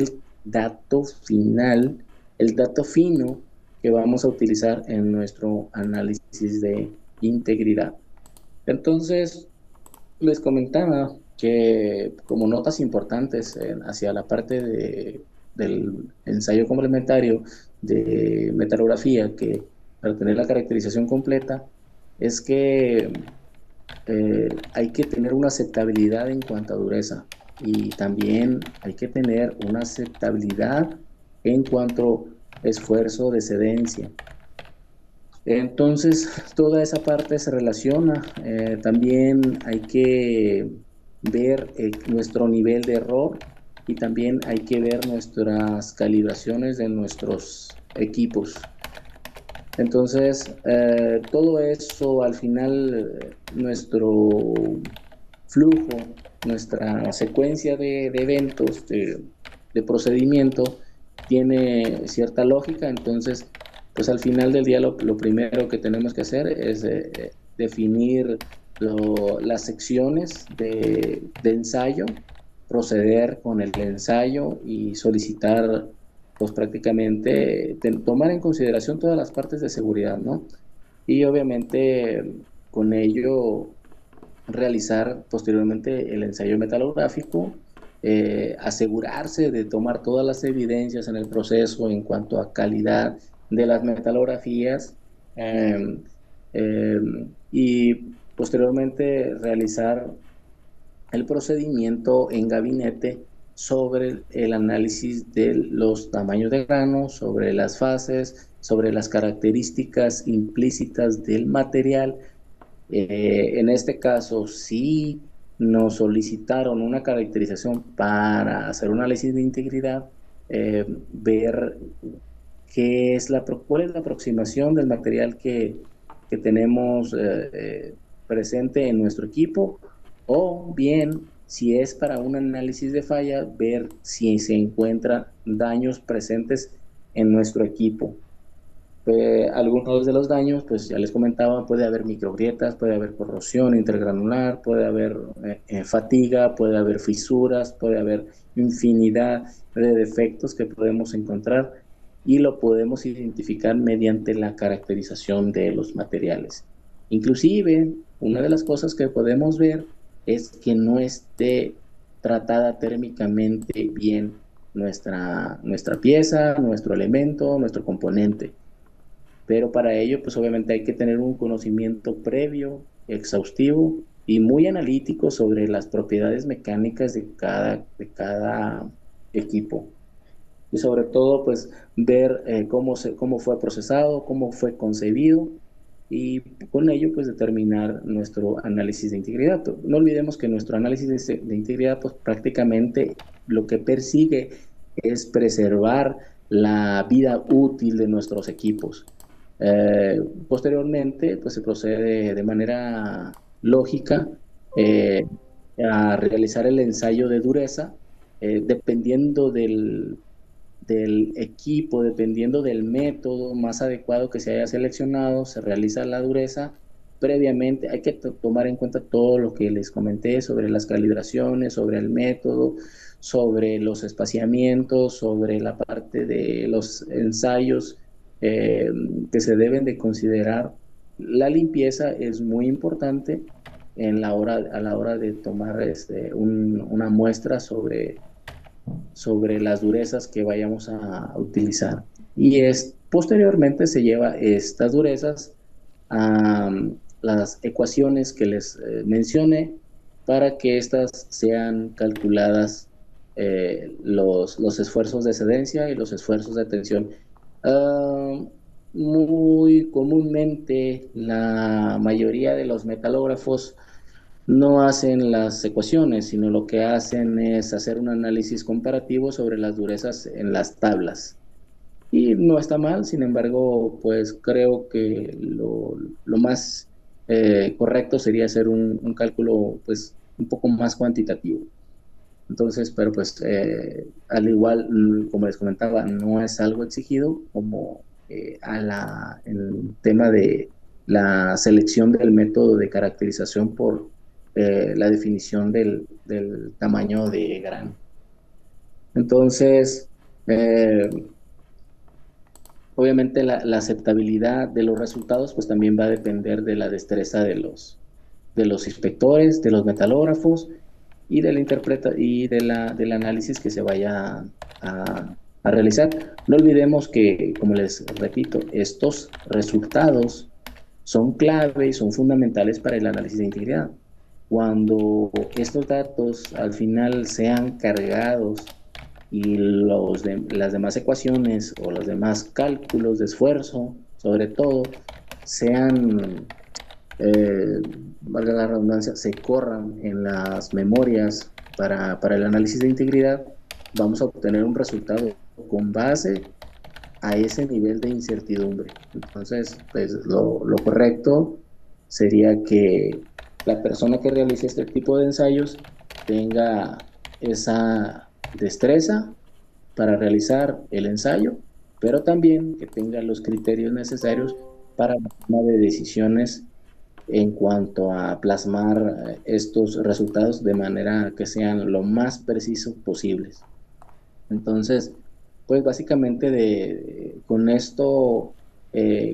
dato final, el dato fino que vamos a utilizar en nuestro análisis de integridad. Entonces, les comentaba que como notas importantes hacia la parte del ensayo complementario de metalografía, que para tener la caracterización completa, es que hay que tener una aceptabilidad en cuanto a dureza y también hay que tener una aceptabilidad en cuanto a esfuerzo de cedencia. Entonces, toda esa parte se relaciona. También hay que ver nuestro nivel de error y también hay que ver nuestras calibraciones de nuestros equipos. Entonces, todo eso al final, nuestro flujo, nuestra secuencia de eventos, de procedimiento, tiene cierta lógica. Entonces, pues al final del día lo primero que tenemos que hacer es definir las secciones de ensayo, proceder con el ensayo y solicitar, pues prácticamente tomar en consideración todas las partes de seguridad, ¿no? Y obviamente con ello realizar posteriormente el ensayo metalográfico, asegurarse de tomar todas las evidencias en el proceso en cuanto a calidad de las metalografías, y posteriormente realizar el procedimiento en gabinete sobre el análisis de los tamaños de grano, sobre las fases, sobre las características implícitas del material. En este caso, sí nos solicitaron una caracterización para hacer un análisis de integridad, ver cuál es la aproximación del material que tenemos presente en nuestro equipo, o bien, si es para un análisis de falla, ver si se encuentran daños presentes en nuestro equipo. Algunos de los daños, pues ya les comentaba, puede haber microgrietas, puede haber corrosión intergranular, puede haber fatiga, puede haber fisuras, puede haber infinidad de defectos que podemos encontrar y lo podemos identificar mediante la caracterización de los materiales. Inclusive, una de las cosas que podemos ver es que no esté tratada térmicamente bien nuestra pieza, nuestro elemento, nuestro componente. Pero para ello, pues obviamente hay que tener un conocimiento previo, exhaustivo y muy analítico sobre las propiedades mecánicas de cada equipo. Y sobre todo, pues ver cómo fue procesado, cómo fue concebido y con ello, pues determinar nuestro análisis de integridad. No olvidemos que nuestro análisis de integridad, pues prácticamente lo que persigue es preservar la vida útil de nuestros equipos. Posteriormente, pues se procede de manera lógica a realizar el ensayo de dureza, dependiendo del equipo, dependiendo del método más adecuado que se haya seleccionado, se realiza la dureza. Previamente hay que tomar en cuenta todo lo que les comenté sobre las calibraciones, sobre el método, sobre los espaciamientos, sobre la parte de los ensayos que se deben de considerar. La limpieza es muy importante a la hora de tomar una muestra sobre las durezas que vayamos a utilizar. Y posteriormente se lleva estas durezas a las ecuaciones que les mencioné para que estas sean calculadas los esfuerzos de cedencia y los esfuerzos de tensión. Muy comúnmente la mayoría de los metalógrafos no hacen las ecuaciones, sino lo que hacen es hacer un análisis comparativo sobre las durezas en las tablas. Y no está mal, sin embargo, pues creo que lo más correcto sería hacer un cálculo pues un poco más cuantitativo. Entonces, pero pues al igual, como les comentaba, no es algo exigido como el tema de la selección del método de caracterización por la definición del tamaño de grano. Entonces, Eh, Obviamente la aceptabilidad de los resultados pues también va a depender de la destreza de los inspectores, de los metalógrafos y de la del análisis que se vaya a realizar. No olvidemos que, como les repito, estos resultados son clave y son fundamentales para el análisis de integridad. Cuando estos datos al final sean cargados y las demás ecuaciones o los demás cálculos de esfuerzo, sobre todo, sean, valga la redundancia, se corran en las memorias para el análisis de integridad, vamos a obtener un resultado con base a ese nivel de incertidumbre. Entonces, pues lo correcto sería que la persona que realice este tipo de ensayos tenga esa destreza para realizar el ensayo, pero también que tenga los criterios necesarios para la toma de decisiones en cuanto a plasmar estos resultados de manera que sean lo más precisos posibles. Entonces, pues básicamente con esto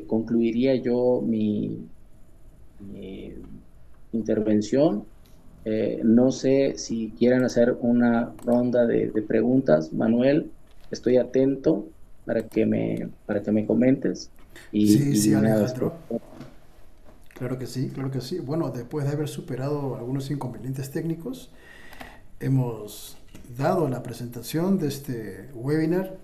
concluiría yo mi intervención. No sé si quieran hacer una ronda de preguntas. Manuel, estoy atento para que me comentes. Sí, sí, Nada, después. Alejandro. Claro que sí, claro que sí. Bueno, después de haber superado algunos inconvenientes técnicos, hemos dado la presentación de este webinar.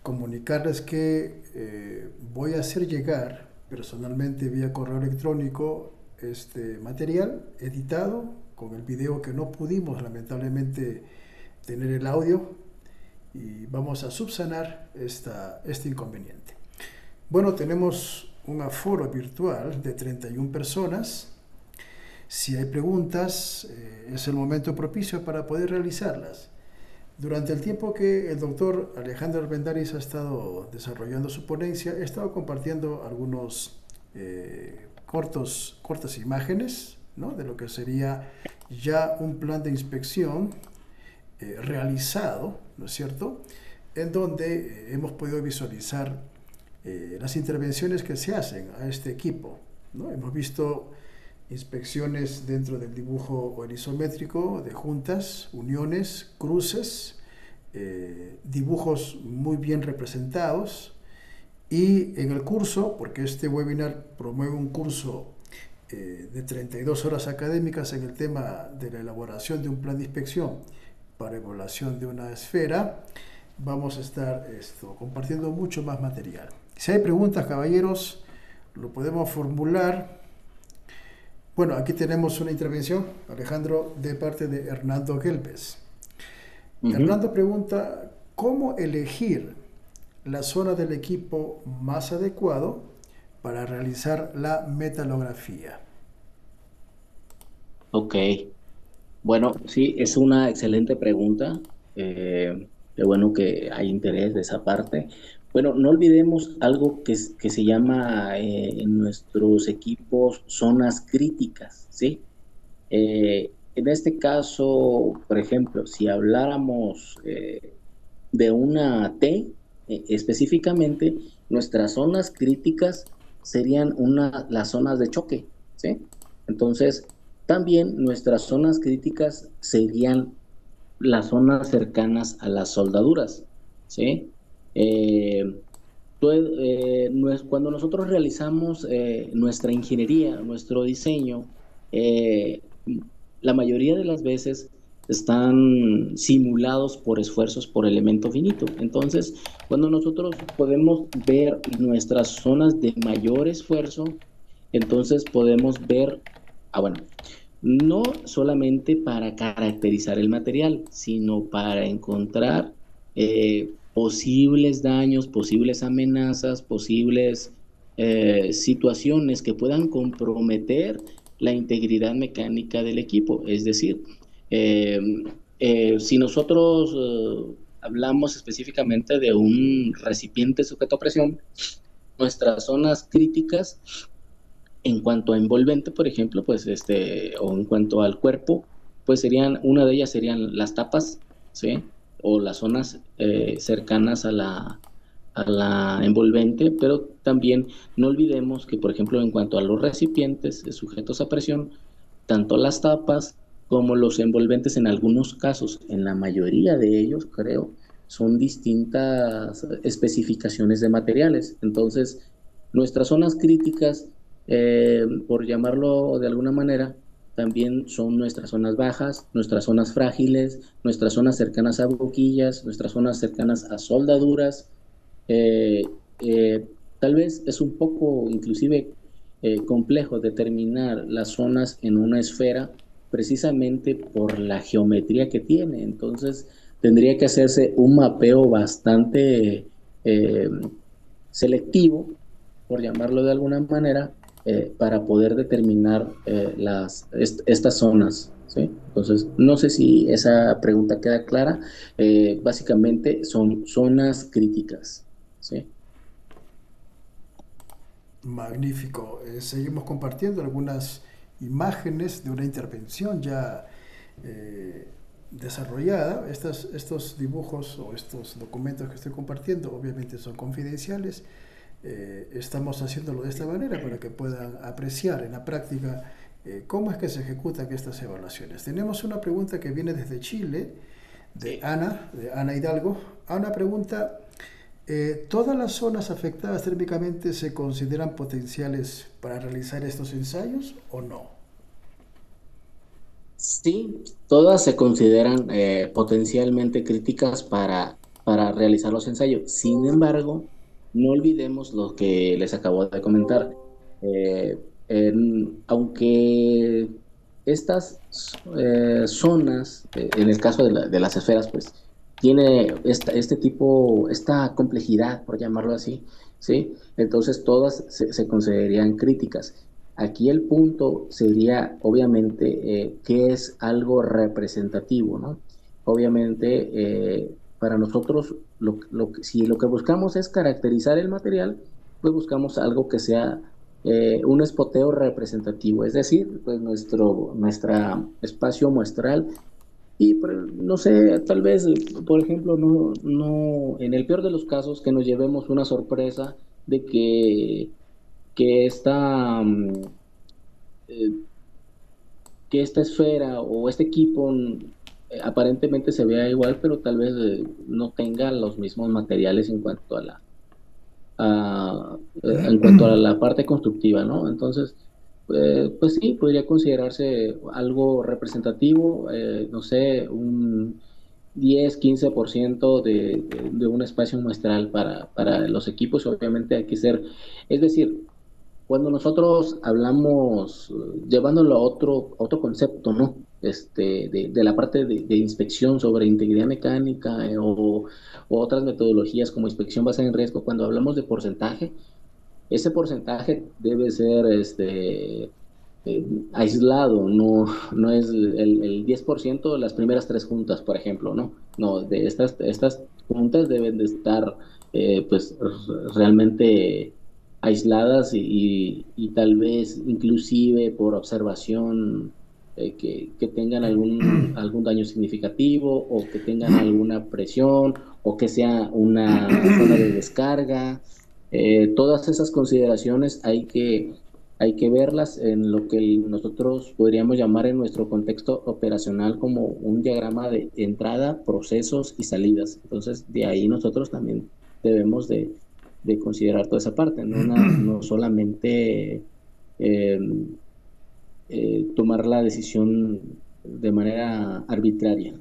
Comunicarles que voy a hacer llegar personalmente vía correo electrónico este material editado con el video que no pudimos lamentablemente tener el audio, y vamos a subsanar este inconveniente. Bueno, tenemos un aforo virtual de 31 personas. Si hay preguntas, es el momento propicio para poder realizarlas. Durante el tiempo que el doctor Alejandro Arbendáriz ha estado desarrollando su ponencia, he estado compartiendo algunos cortas imágenes, ¿no?, de lo que sería ya un plan de inspección realizado, ¿no es cierto?, en donde hemos podido visualizar las intervenciones que se hacen a este equipo, ¿no? Hemos visto inspecciones dentro del dibujo isométrico de juntas, uniones, cruces, dibujos muy bien representados, y en el curso, porque este webinar promueve un curso de 32 horas académicas en el tema de la elaboración de un plan de inspección para evaluación de una esfera, vamos a estar compartiendo mucho más material. Si hay preguntas, caballeros, lo podemos formular. Bueno, aquí tenemos una intervención, Alejandro, de parte de Hernando Gelbes. Hernando pregunta, ¿cómo elegir la zona del equipo más adecuado para realizar la metalografía? Ok, bueno, sí, es una excelente pregunta. Qué bueno que hay interés de esa parte. Bueno, no olvidemos algo que se llama en nuestros equipos zonas críticas, ¿sí? En este caso, por ejemplo, si habláramos de una T, específicamente, nuestras zonas críticas serían las zonas de choque, ¿sí? Entonces, también nuestras zonas críticas serían las zonas cercanas a las soldaduras, ¿sí? Cuando nosotros realizamos nuestra ingeniería, nuestro diseño, la mayoría de las veces están simulados por esfuerzos por elemento finito. Entonces, cuando nosotros podemos ver nuestras zonas de mayor esfuerzo, entonces podemos ver, bueno, no solamente para caracterizar el material, sino para encontrar posibles daños, posibles amenazas, posibles situaciones que puedan comprometer la integridad mecánica del equipo. Es decir, si nosotros hablamos específicamente de un recipiente sujeto a presión, nuestras zonas críticas en cuanto a envolvente, por ejemplo, pues o en cuanto al cuerpo, pues una de ellas serían las tapas, ¿sí? o las zonas cercanas a la envolvente, pero también no olvidemos que, por ejemplo, en cuanto a los recipientes sujetos a presión, tanto las tapas como los envolventes en algunos casos, en la mayoría de ellos, creo, son distintas especificaciones de materiales. Entonces, nuestras zonas críticas, por llamarlo de alguna manera, también son nuestras zonas bajas, nuestras zonas frágiles, nuestras zonas cercanas a boquillas, nuestras zonas cercanas a soldaduras. Eh, Tal vez es un poco inclusive complejo determinar las zonas en una esfera precisamente por la geometría que tiene. Entonces tendría que hacerse un mapeo bastante selectivo, por llamarlo de alguna manera, para poder determinar estas zonas, ¿sí? Entonces, no sé si esa pregunta queda clara. Básicamente son zonas críticas, ¿sí? Magnífico. Seguimos compartiendo algunas imágenes de una intervención ya desarrollada. Estos dibujos o estos documentos que estoy compartiendo obviamente son confidenciales. Estamos haciéndolo de esta manera para que puedan apreciar en la práctica cómo es que se ejecutan estas evaluaciones. Tenemos una pregunta que viene desde Chile, de Ana Hidalgo. Ana pregunta: ¿todas las zonas afectadas térmicamente se consideran potenciales para realizar estos ensayos o no? Sí, todas se consideran potencialmente críticas para realizar los ensayos. Sin embargo, no olvidemos lo que les acabo de comentar. Aunque estas zonas, en el caso de las esferas, pues tiene esta complejidad, por llamarlo así, ¿sí? Entonces todas se considerarían críticas. Aquí el punto sería, obviamente, que es algo representativo, ¿no? Obviamente, para nosotros, si lo que buscamos es caracterizar el material, pues buscamos algo que sea un espoteo representativo, es decir, pues nuestro espacio muestral. Y no sé, tal vez, por ejemplo, no, en el peor de los casos, que nos llevemos una sorpresa de que esta, eh, que esta esfera o este equipo aparentemente se vea igual, pero tal vez no tenga los mismos materiales en cuanto a la parte constructiva, ¿no? Entonces, pues sí, podría considerarse algo representativo, no sé, un 10-15% de un espacio muestral para los equipos. Obviamente hay que ser, es decir, cuando nosotros hablamos, llevándolo a otro concepto, ¿no? De la parte de inspección sobre integridad mecánica, o otras metodologías como inspección basada en riesgo, cuando hablamos de porcentaje, ese porcentaje debe ser aislado, no es el 10% de las primeras 3 juntas, por ejemplo, ¿no? No, de estas juntas deben de estar pues realmente aisladas y tal vez inclusive por observación que tengan algún daño significativo, o que tengan alguna presión, o que sea una zona de descarga. Todas esas consideraciones hay que verlas en lo que nosotros podríamos llamar en nuestro contexto operacional como un diagrama de entrada, procesos y salidas. Entonces, de ahí nosotros también debemos de considerar toda esa parte, no solamente tomar la decisión de manera arbitraria.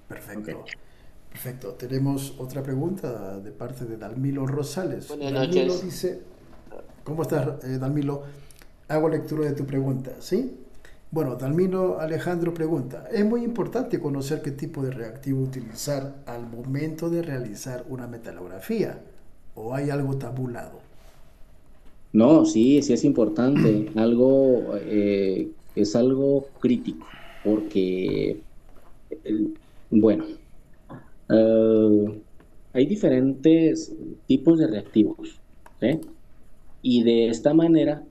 Perfecto. Okay. Perfecto. Tenemos otra pregunta de parte de Dalmilo Rosales. Buenas Dalmilo noches. Dice: ¿cómo estás, Dalmilo? Hago lectura de tu pregunta, ¿sí? Bueno, Dalmilo Alejandro pregunta: es muy importante conocer qué tipo de reactivo utilizar al momento de realizar una metalografía, ¿o hay algo tabulado? No, sí es importante. Es algo crítico, porque, bueno, hay diferentes tipos de reactivos, ¿sí? Y de esta manera,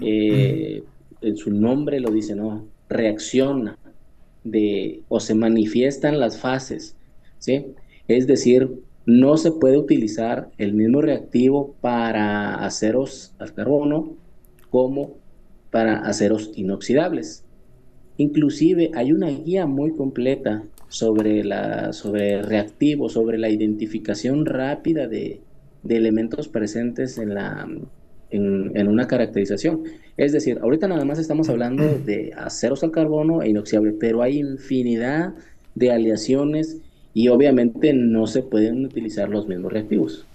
en su nombre lo dice, ¿no? Reacciona o se manifiestan las fases, ¿sí? Es decir, no se puede utilizar el mismo reactivo para aceros al carbono como para aceros inoxidables. Inclusive hay una guía muy completa sobre reactivos, sobre la identificación rápida de elementos presentes en una caracterización. Es decir, ahorita nada más estamos hablando de aceros al carbono e inoxidable, pero hay infinidad de aleaciones y obviamente no se pueden utilizar los mismos reactivos.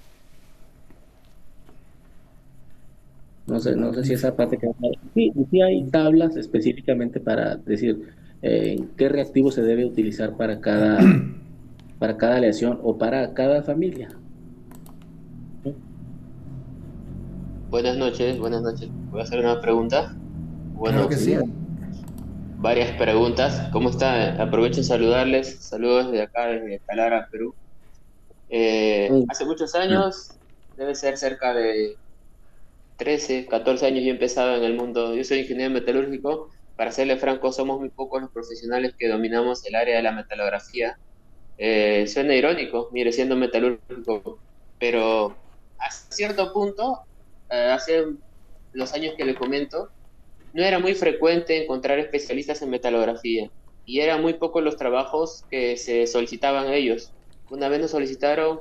No sé si esa parte queda clara. Sí, y sí hay tablas específicamente para decir qué reactivo se debe utilizar para cada aleación o para cada familia. Buenas noches, buenas noches. Voy a hacer una pregunta. Claro Bueno, que sí. varias preguntas. ¿Cómo está? Aprovecho de saludarles. Saludos desde acá, desde Talara, Perú. Hace muchos años, debe ser cerca de 13, 14 años, yo he empezado en el mundo. Yo soy ingeniero metalúrgico. Para serle franco, somos muy pocos los profesionales que dominamos el área de la metalografía. Suena irónico, mire, siendo metalúrgico, pero a cierto punto, hace los años que le comento, no era muy frecuente encontrar especialistas en metalografía y eran muy pocos los trabajos que se solicitaban a ellos. Una vez nos solicitaron,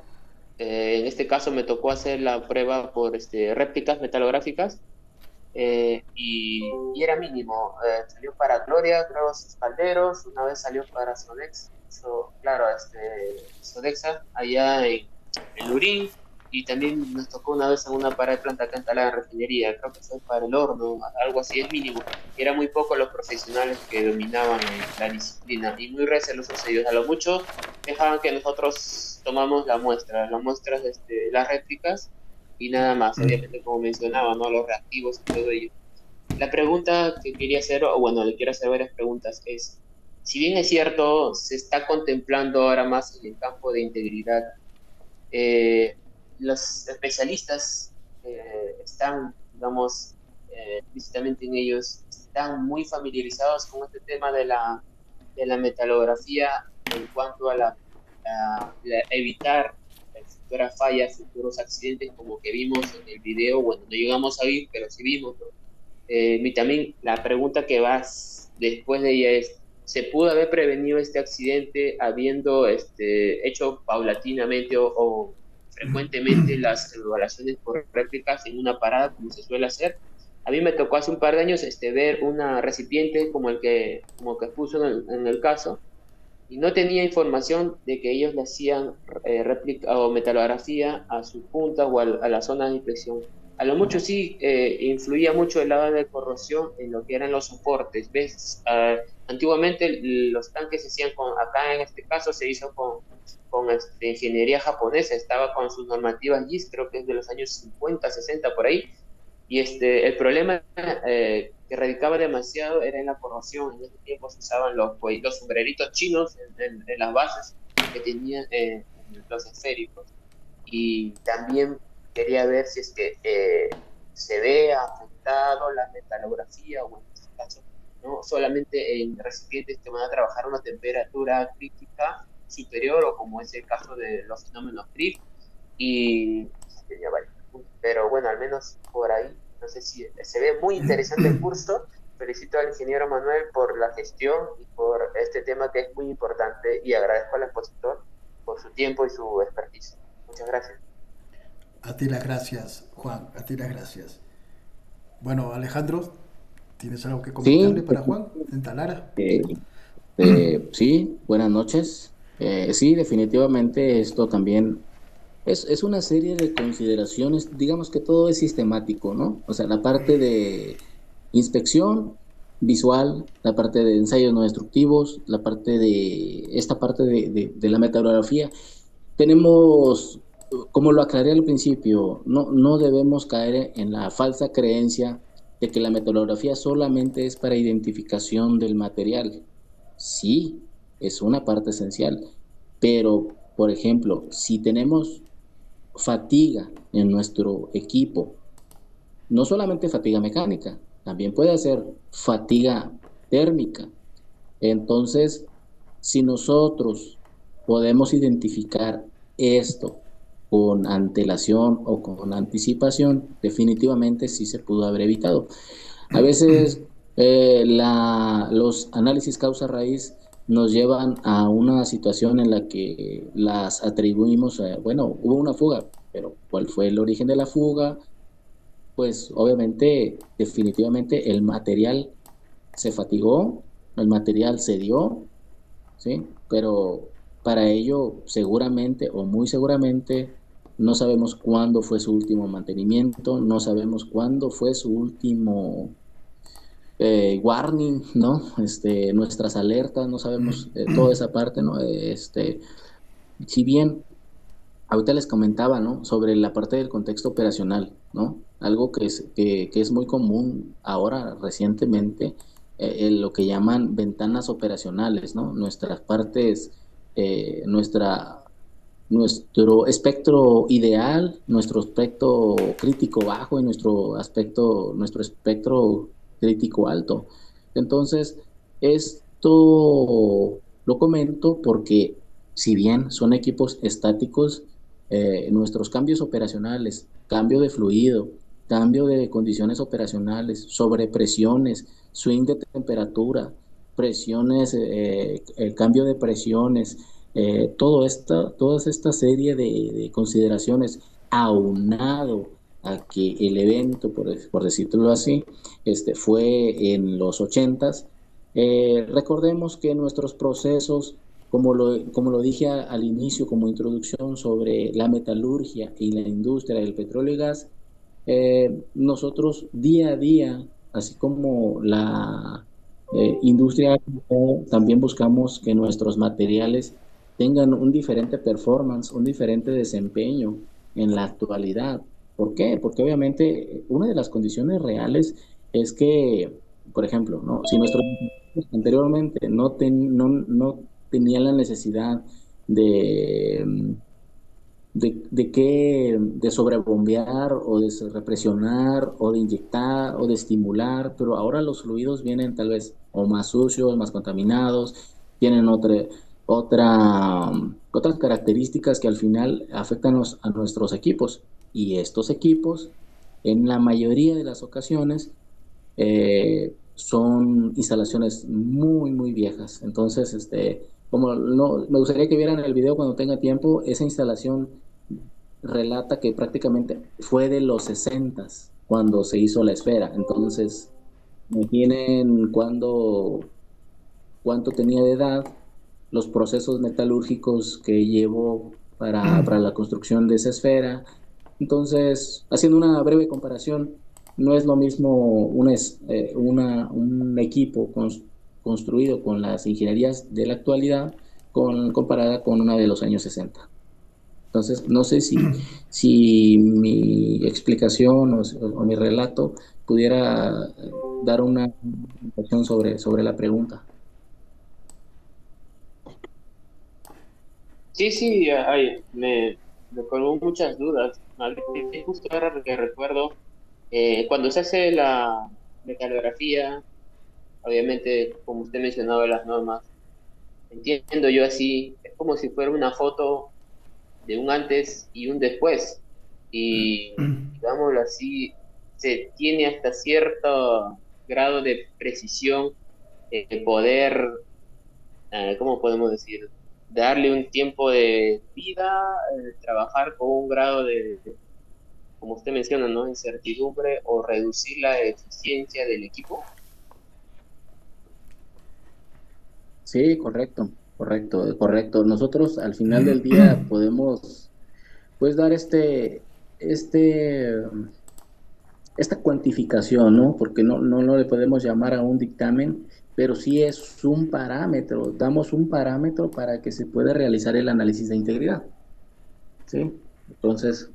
en este caso me tocó hacer la prueba por réplicas metalográficas, y era mínimo. Salió para Gloria, creo, sus calderos, una vez salió para Sodex, claro, Sodexa, allá en Lurín, y también nos tocó una vez en una parada de planta acá instalada en refinería, creo que fue para el horno, algo así, es mínimo. Y eran muy pocos los profesionales que dominaban la disciplina, y muy recelosos ellos. A lo mucho dejaban que nosotros tomamos las muestras las réplicas, y nada más, obviamente como mencionaba, ¿no? Los reactivos y todo ello. La pregunta que quería hacer, o bueno, le quiero hacer varias preguntas, es, si bien es cierto, se está contemplando ahora más en el campo de integridad, eh, los especialistas están, digamos, explícitamente en ellos, están muy familiarizados con este tema de la metalografía en cuanto a evitar futuras fallas, futuros accidentes, como que vimos en el video. Bueno, no llegamos a ver, pero sí vimos, ¿no? Y también la pregunta que va después de ella es, ¿se pudo haber prevenido este accidente habiendo hecho paulatinamente o frecuentemente las evaluaciones por réplicas en una parada, como se suele hacer? A mí me tocó hace un par de años ver una recipiente como que puso en el caso, y no tenía información de que ellos le hacían réplica o metalografía a sus puntas o a la zona de inspección. A lo mucho sí influía mucho el lado de corrosión en lo que eran los soportes. ¿Ves? Antiguamente los tanques se hacían acá en este caso se hizo con ingeniería japonesa, estaba con sus normativas GIS, creo que es de los años 50, 60 por ahí, y el problema que radicaba demasiado era en la corrosión. En ese tiempo se usaban los sombreritos chinos en las bases que tenían los esféricos. Y también quería ver si es que se ve afectado la metalografía, o en este caso, no solamente en recipientes que van a trabajar a una temperatura crítica superior, o como es el caso de los fenómenos CRIP, y tenía varios puntos. Pero bueno, al menos por ahí, no sé si se ve muy interesante el curso. Felicito al ingeniero Manuel por la gestión y por este tema que es muy importante, y agradezco al expositor por su tiempo y su expertise. Muchas gracias. A ti las gracias, Juan, a ti las gracias. Bueno, Alejandro, ¿tienes algo que comentarle Sí, para Juan en Talara? sí, buenas noches. Sí, definitivamente esto también es una serie de consideraciones, digamos que todo es sistemático, ¿no? O sea, la parte de inspección visual, la parte de ensayos no destructivos, esta parte de la metalografía. Tenemos, como lo aclaré al principio, no debemos caer en la falsa creencia de que la metalografía solamente es para identificación del material. Sí, es una parte esencial, pero, por ejemplo, si tenemos fatiga en nuestro equipo, no solamente fatiga mecánica, también puede ser fatiga térmica. Entonces, si nosotros podemos identificar esto con antelación o con anticipación, definitivamente sí se pudo haber evitado. A veces los análisis causa-raíz nos llevan a una situación en la que las atribuimos, bueno, hubo una fuga, pero ¿cuál fue el origen de la fuga? Pues obviamente, definitivamente el material se fatigó, el material se dio, ¿sí? Pero para ello, seguramente o muy seguramente, no sabemos cuándo fue su último mantenimiento, no sabemos cuándo fue su último warning, ¿no? Nuestras alertas, no sabemos toda esa parte, ¿no? Si bien ahorita les comentaba, ¿no? Sobre la parte del contexto operacional, ¿no? Algo que es muy común ahora, recientemente, lo que llaman ventanas operacionales, ¿no? Nuestras partes, nuestro espectro ideal, nuestro espectro crítico bajo y nuestro espectro crítico alto. Entonces, esto lo comento porque si bien son equipos estáticos, nuestros cambios operacionales, cambio de fluido, cambio de condiciones operacionales, sobrepresiones, swing de temperatura, presiones, el cambio de presiones, toda esta serie de consideraciones aunado a que el evento, por decirlo así, fue en los 80s. Recordemos que nuestros procesos, como lo dije al inicio como introducción sobre la metalurgia y la industria del petróleo y gas, nosotros día a día, así como la industria, también buscamos que nuestros materiales tengan un diferente performance, un diferente desempeño en la actualidad. ¿Por qué? Porque obviamente una de las condiciones reales es que, por ejemplo, ¿no? Si nuestros anteriormente no tenían la necesidad de, de sobrebombear o de represionar o de inyectar o de estimular, pero ahora los fluidos vienen tal vez o más sucios, más contaminados, tienen otras características que al final afectan a nuestros equipos. Y estos equipos, en la mayoría de las ocasiones, son instalaciones muy, muy viejas. Entonces, como no, me gustaría que vieran el video cuando tenga tiempo, esa instalación relata que prácticamente fue de los 60s cuando se hizo la esfera. Entonces, imaginen cuánto tenía de edad, los procesos metalúrgicos que llevó para la construcción de esa esfera. Entonces, haciendo una breve comparación, no es lo mismo un equipo construido con las ingenierías de la actualidad comparada con una de los años 60. Entonces, no sé si mi explicación o mi relato pudiera dar una impresión sobre la pregunta. Sí, sí, me colgó muchas dudas. Justo ahora que recuerdo, cuando se hace la mecanografía, obviamente, como usted mencionaba las normas, entiendo yo así, es como si fuera una foto de un antes y un después. Y, digámoslo así, se tiene hasta cierto grado de precisión, poder, ¿cómo podemos decir? Darle un tiempo de vida, trabajar con un grado de, como usted menciona, ¿no? Incertidumbre o reducir la eficiencia del equipo. Sí, correcto, correcto, correcto. Nosotros al final del día podemos, pues, dar esta cuantificación, ¿no? Porque no le podemos llamar a un dictamen, pero sí es un parámetro, damos un parámetro para que se pueda realizar el análisis de integridad, ¿sí? Entonces,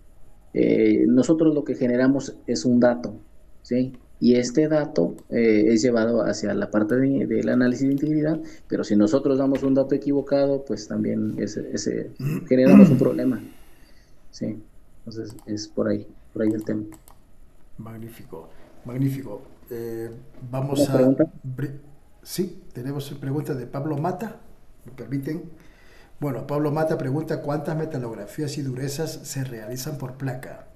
nosotros lo que generamos es un dato, ¿sí? Y este dato es llevado hacia la parte del análisis de integridad, pero si nosotros damos un dato equivocado, pues también generamos un problema, ¿sí? Entonces, es por ahí el tema. Magnífico, magnífico. ¿Una pregunta? Sí, tenemos preguntas de Pablo Mata, me permiten. Bueno, Pablo Mata pregunta cuántas metalografías y durezas se realizan por placa.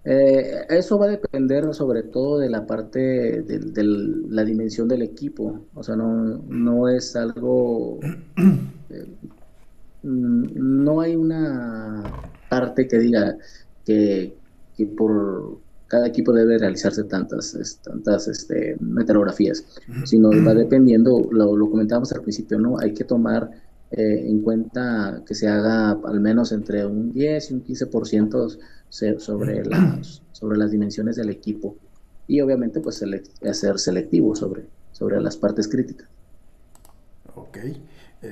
Eso va a depender sobre todo de la parte de la dimensión del equipo. O sea, no es algo, no hay una parte que diga que por cada equipo debe realizarse tantas metalografías, sino va dependiendo, lo comentábamos al principio, ¿no? Hay que tomar en cuenta que se haga al menos entre un 10 y un 15% sobre las dimensiones del equipo y obviamente pues ser selectivo sobre las partes críticas. Ok.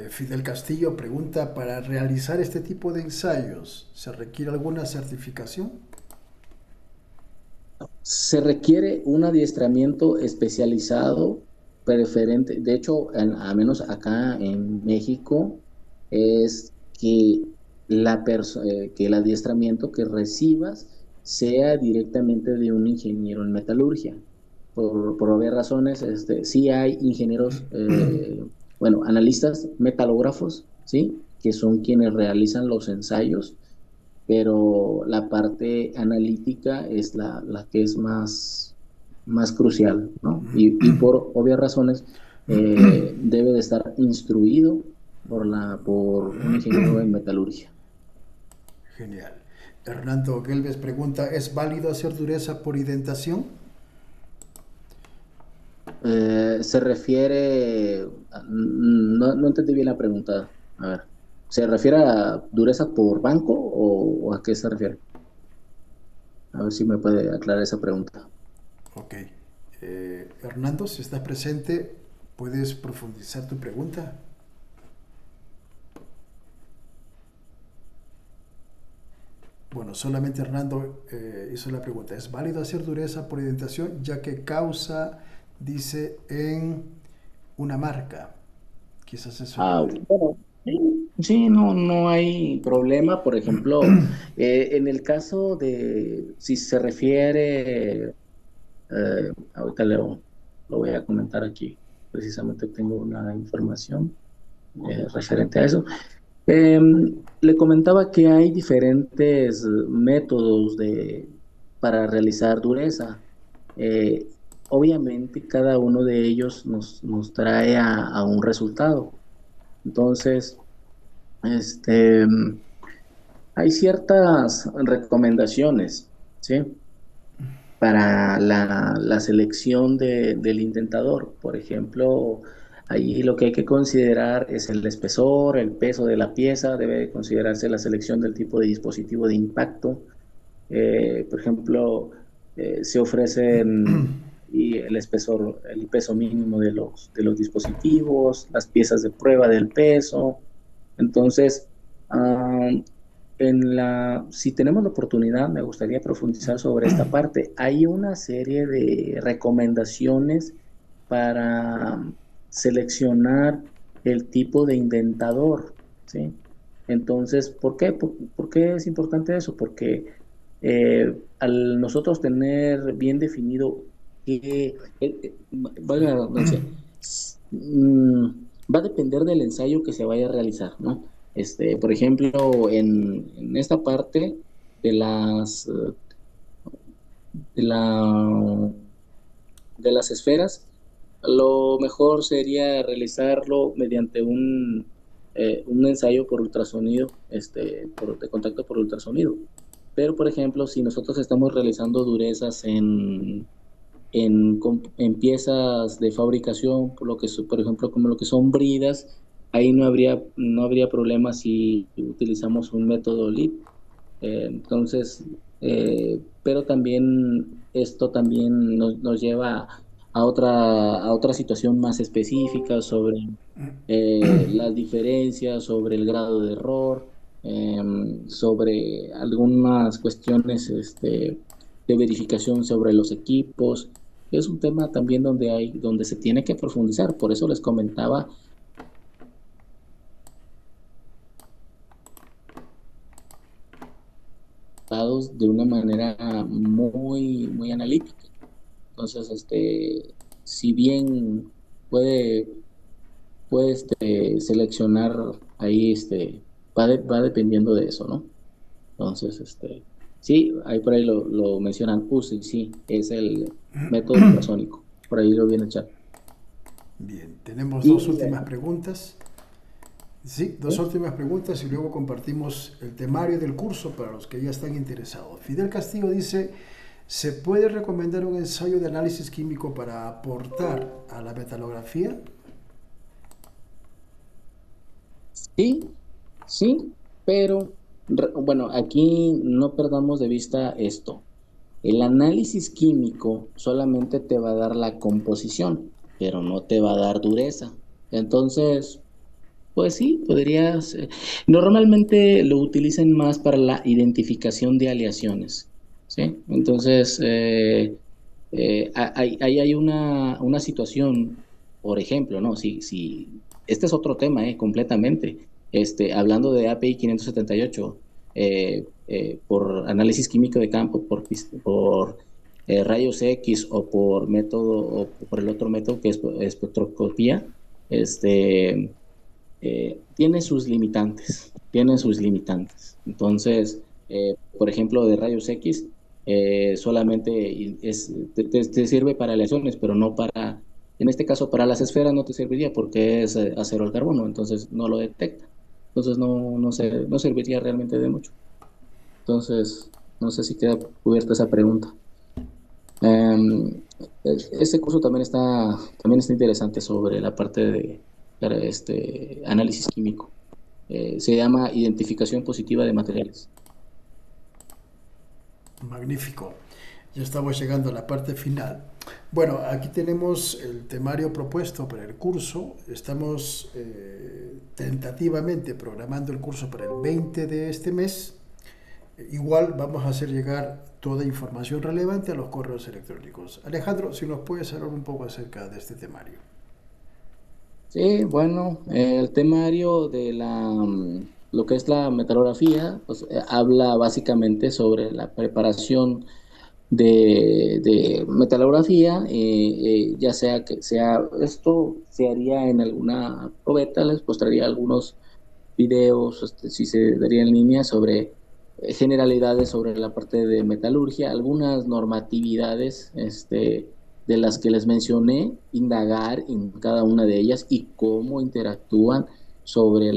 Fidel Castillo pregunta, ¿para realizar este tipo de ensayos se requiere alguna certificación? Se requiere un adiestramiento especializado, preferente. De hecho, a menos acá en México, es que el adiestramiento que recibas sea directamente de un ingeniero en metalurgia. Por obvias razones, sí hay ingenieros, bueno, analistas metalógrafos, ¿sí? Que son quienes realizan los ensayos, pero la parte analítica es la que es más crucial, ¿no? Y por obvias razones debe de estar instruido por un ingeniero en metalurgia. Genial. Hernando Gelbes pregunta, ¿es válido hacer dureza por indentación? Se refiere, no entendí bien la pregunta, a ver, ¿se refiere a dureza por banco o a qué se refiere? A ver si me puede aclarar esa pregunta. Ok. Hernando, si estás presente, ¿puedes profundizar tu pregunta? Bueno, solamente Hernando hizo la pregunta. ¿Es válido hacer dureza por indentación ya que causa, dice, en una marca? Quizás eso. Bueno, sí, no hay problema. Por ejemplo, en el caso de, si se refiere, ahorita lo voy a comentar aquí. Precisamente tengo una información referente a eso. Le comentaba que hay diferentes métodos para realizar dureza. Eh, Obviamente cada uno de ellos nos trae a un resultado. Entonces, este, hay ciertas recomendaciones, ¿sí? Para la selección del intentador. Por ejemplo, ahí lo que hay que considerar es el espesor, el peso de la pieza, debe considerarse la selección del tipo de dispositivo de impacto. Por ejemplo, se ofrecen y el espesor, el peso mínimo de los dispositivos, las piezas de prueba del peso. Entonces, ah, si tenemos la oportunidad, me gustaría profundizar sobre esta parte. Hay una serie de recomendaciones para seleccionar el tipo de indentador, ¿sí? Entonces, ¿por qué? ¿Por qué es importante eso? Porque al nosotros tener bien definido valga la redundancia, mm, va a depender del ensayo que se vaya a realizar, ¿no? Por ejemplo, en esta parte de de la, de las esferas, lo mejor sería realizarlo mediante un ensayo por ultrasonido, de contacto por ultrasonido. Pero, por ejemplo, si nosotros estamos realizando durezas en piezas de fabricación, por ejemplo, como lo que son bridas, ahí no habría problema si utilizamos un método LIP. Entonces, pero también esto también nos lleva a otra situación más específica sobre las diferencias, sobre el grado de error, sobre algunas cuestiones de verificación sobre los equipos. Es un tema también donde se tiene que profundizar. Por eso les comentaba de una manera muy, muy analítica. Entonces, si bien puede, seleccionar ahí, va dependiendo de eso, ¿no? Entonces, sí, ahí por ahí lo mencionan, UCI, sí, es el método ultrasónico, por ahí lo viene el chat. Bien, tenemos dos Y, últimas preguntas. Sí, dos ¿sí? últimas preguntas y luego compartimos el temario del curso para los que ya están interesados. Fidel Castillo dice, ¿se puede recomendar un ensayo de análisis químico para aportar a la metalografía? Sí, sí, pero bueno, aquí no perdamos de vista esto. El análisis químico solamente te va a dar la composición, pero no te va a dar dureza. Entonces, pues sí, podrías. Normalmente lo utilizan más para la identificación de aleaciones, ¿sí? Entonces, ahí hay una situación, por ejemplo, ¿no? Este es otro tema, completamente. Hablando de API 578, por análisis químico de campo, por rayos X o por método, o por el otro método que es espectroscopía, tiene sus limitantes, tiene sus limitantes. Entonces, por ejemplo, de rayos X, solamente te sirve para aleaciones, pero no para, en este caso, para las esferas no te serviría porque es acero al carbono, entonces no lo detecta. Entonces no serviría realmente de mucho. Entonces, no sé si queda cubierta esa pregunta. Um, este curso también está interesante sobre la parte de análisis químico. Se llama identificación positiva de materiales. Magnífico. Ya estamos llegando a la parte final. Bueno, aquí tenemos el temario propuesto para el curso. Estamos tentativamente programando el curso para el 20 de este mes. Igual vamos a hacer llegar toda información relevante a los correos electrónicos. Alejandro, si nos puedes hablar un poco acerca de este temario. Sí, bueno, el temario de lo que es la metalografía, pues habla básicamente sobre la preparación de metalografía, ya sea que esto se haría en alguna probeta, les mostraría algunos videos, si se daría en línea sobre generalidades sobre la parte de metalurgia, algunas normatividades, de las que les mencioné, indagar en cada una de ellas y cómo interactúan sobre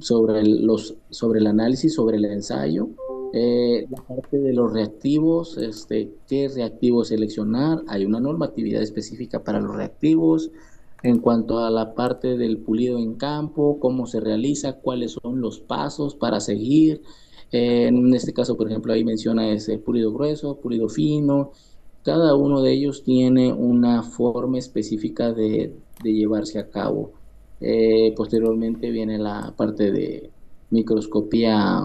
sobre el análisis, sobre el ensayo, la parte de los reactivos, qué reactivos seleccionar, hay una normatividad específica para los reactivos. En cuanto a la parte del pulido en campo, cómo se realiza, cuáles son los pasos para seguir. En este caso, por ejemplo, ahí menciona ese pulido grueso, pulido fino. Cada uno de ellos tiene una forma específica de llevarse a cabo. Posteriormente viene la parte de microscopía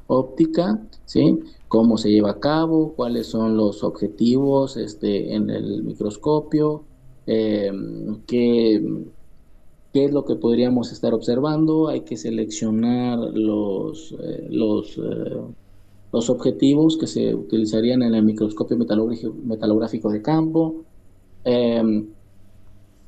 óptica, ¿sí? Cómo se lleva a cabo, cuáles son los objetivos en el microscopio, eh, qué, qué es lo que podríamos estar observando. Hay que seleccionar los objetivos que se utilizarían en el microscopio metalográfico de campo. Eh,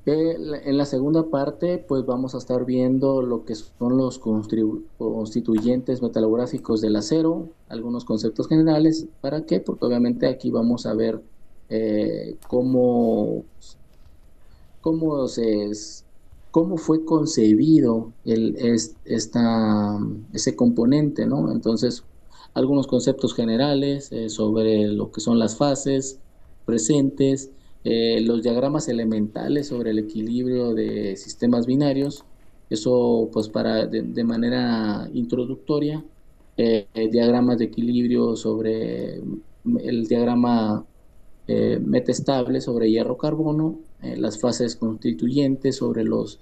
en la segunda parte, pues vamos a estar viendo lo que son los constituyentes metalográficos del acero, algunos conceptos generales. ¿Para qué? Porque obviamente aquí vamos a ver cómo se, cómo fue concebido ese componente, ¿no? Entonces, algunos conceptos generales sobre lo que son las fases presentes, los diagramas elementales sobre el equilibrio de sistemas binarios, eso pues de manera introductoria, diagramas de equilibrio sobre el diagrama metestable sobre hierro-carbono, las fases constituyentes sobre las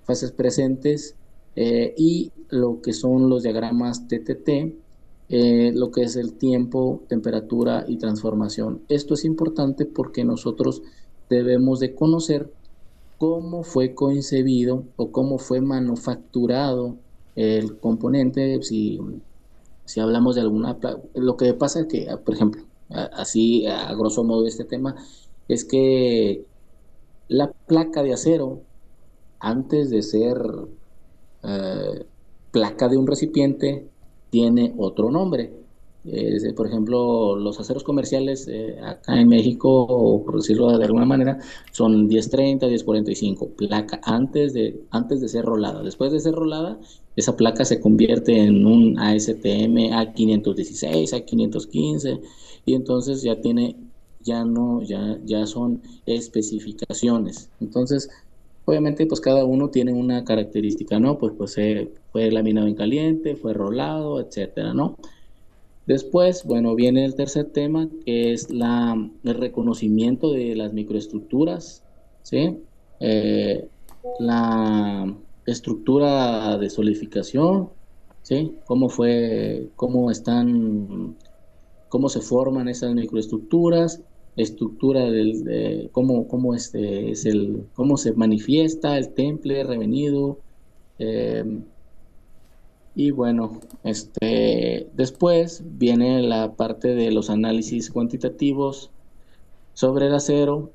fases presentes, y lo que son los diagramas TTT, lo que es el tiempo, temperatura y transformación. Esto es importante porque nosotros debemos de conocer cómo fue concebido o cómo fue manufacturado el componente. Si hablamos de lo que pasa es que, por ejemplo, así a grosso modo de este tema, es que La placa de acero, antes de ser placa de un recipiente, tiene otro nombre. Por ejemplo, los aceros comerciales acá en México, o por decirlo de alguna manera, son 1030, 1045, placa antes de ser rolada. Después de ser rolada, esa placa se convierte en un ASTM A516, A515, y entonces ya son especificaciones. Entonces, obviamente, pues cada uno tiene una característica, ¿no? Pues fue laminado en caliente, fue rolado, etcétera, ¿no? Después, bueno, viene el tercer tema, que es el reconocimiento de las microestructuras, ¿sí? Eh, la estructura de solidificación, ¿sí? Cómo se forman esas microestructuras, cómo se manifiesta el temple revenido, eh, y bueno, después viene la parte de los análisis cuantitativos sobre el acero,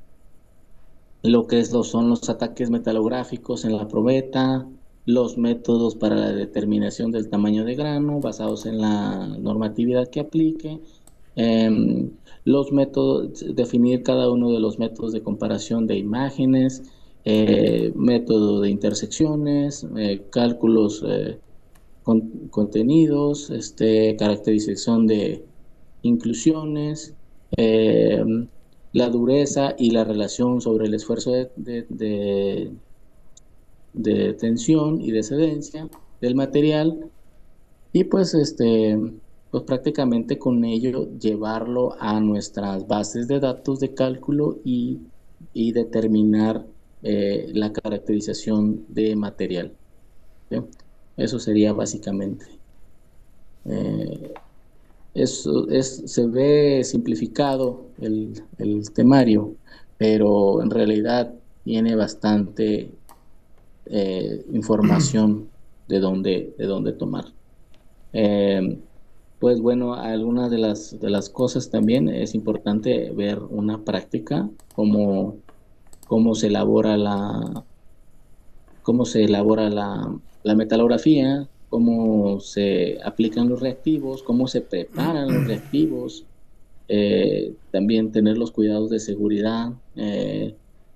lo que son los ataques metalográficos en la probeta, los métodos para la determinación del tamaño de grano basados en la normatividad que aplique, los métodos, definir cada uno de los métodos de comparación de imágenes, método de intersecciones, cálculos contenidos, caracterización de inclusiones, la dureza y la relación sobre el esfuerzo de tensión y de cedencia del material, y pues prácticamente con ello llevarlo a nuestras bases de datos de cálculo y determinar la caracterización de material, ¿sí? Eso sería básicamente. Se ve simplificado el temario, pero en realidad tiene bastante información de dónde tomar. Pues bueno, algunas de las cosas también es importante ver una práctica, cómo se elabora la metalografía, cómo se aplican los reactivos, cómo se preparan los reactivos, también tener los cuidados de seguridad,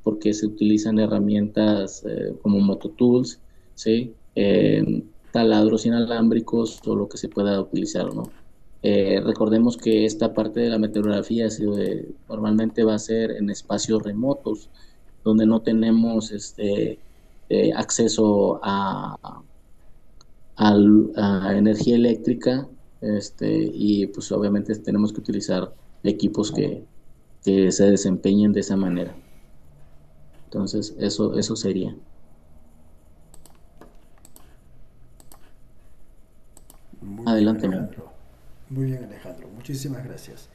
porque se utilizan herramientas como mototools, ¿sí? Taladros inalámbricos o lo que se pueda utilizar, ¿no? Recordemos que esta parte de la meteorografía normalmente va a ser en espacios remotos, donde no tenemos acceso a energía eléctrica, y pues obviamente tenemos que utilizar equipos que se desempeñen de esa manera. Entonces, eso sería. Muy bien, Adelante. Alejandro. Muy bien, Alejandro. Muchísimas gracias.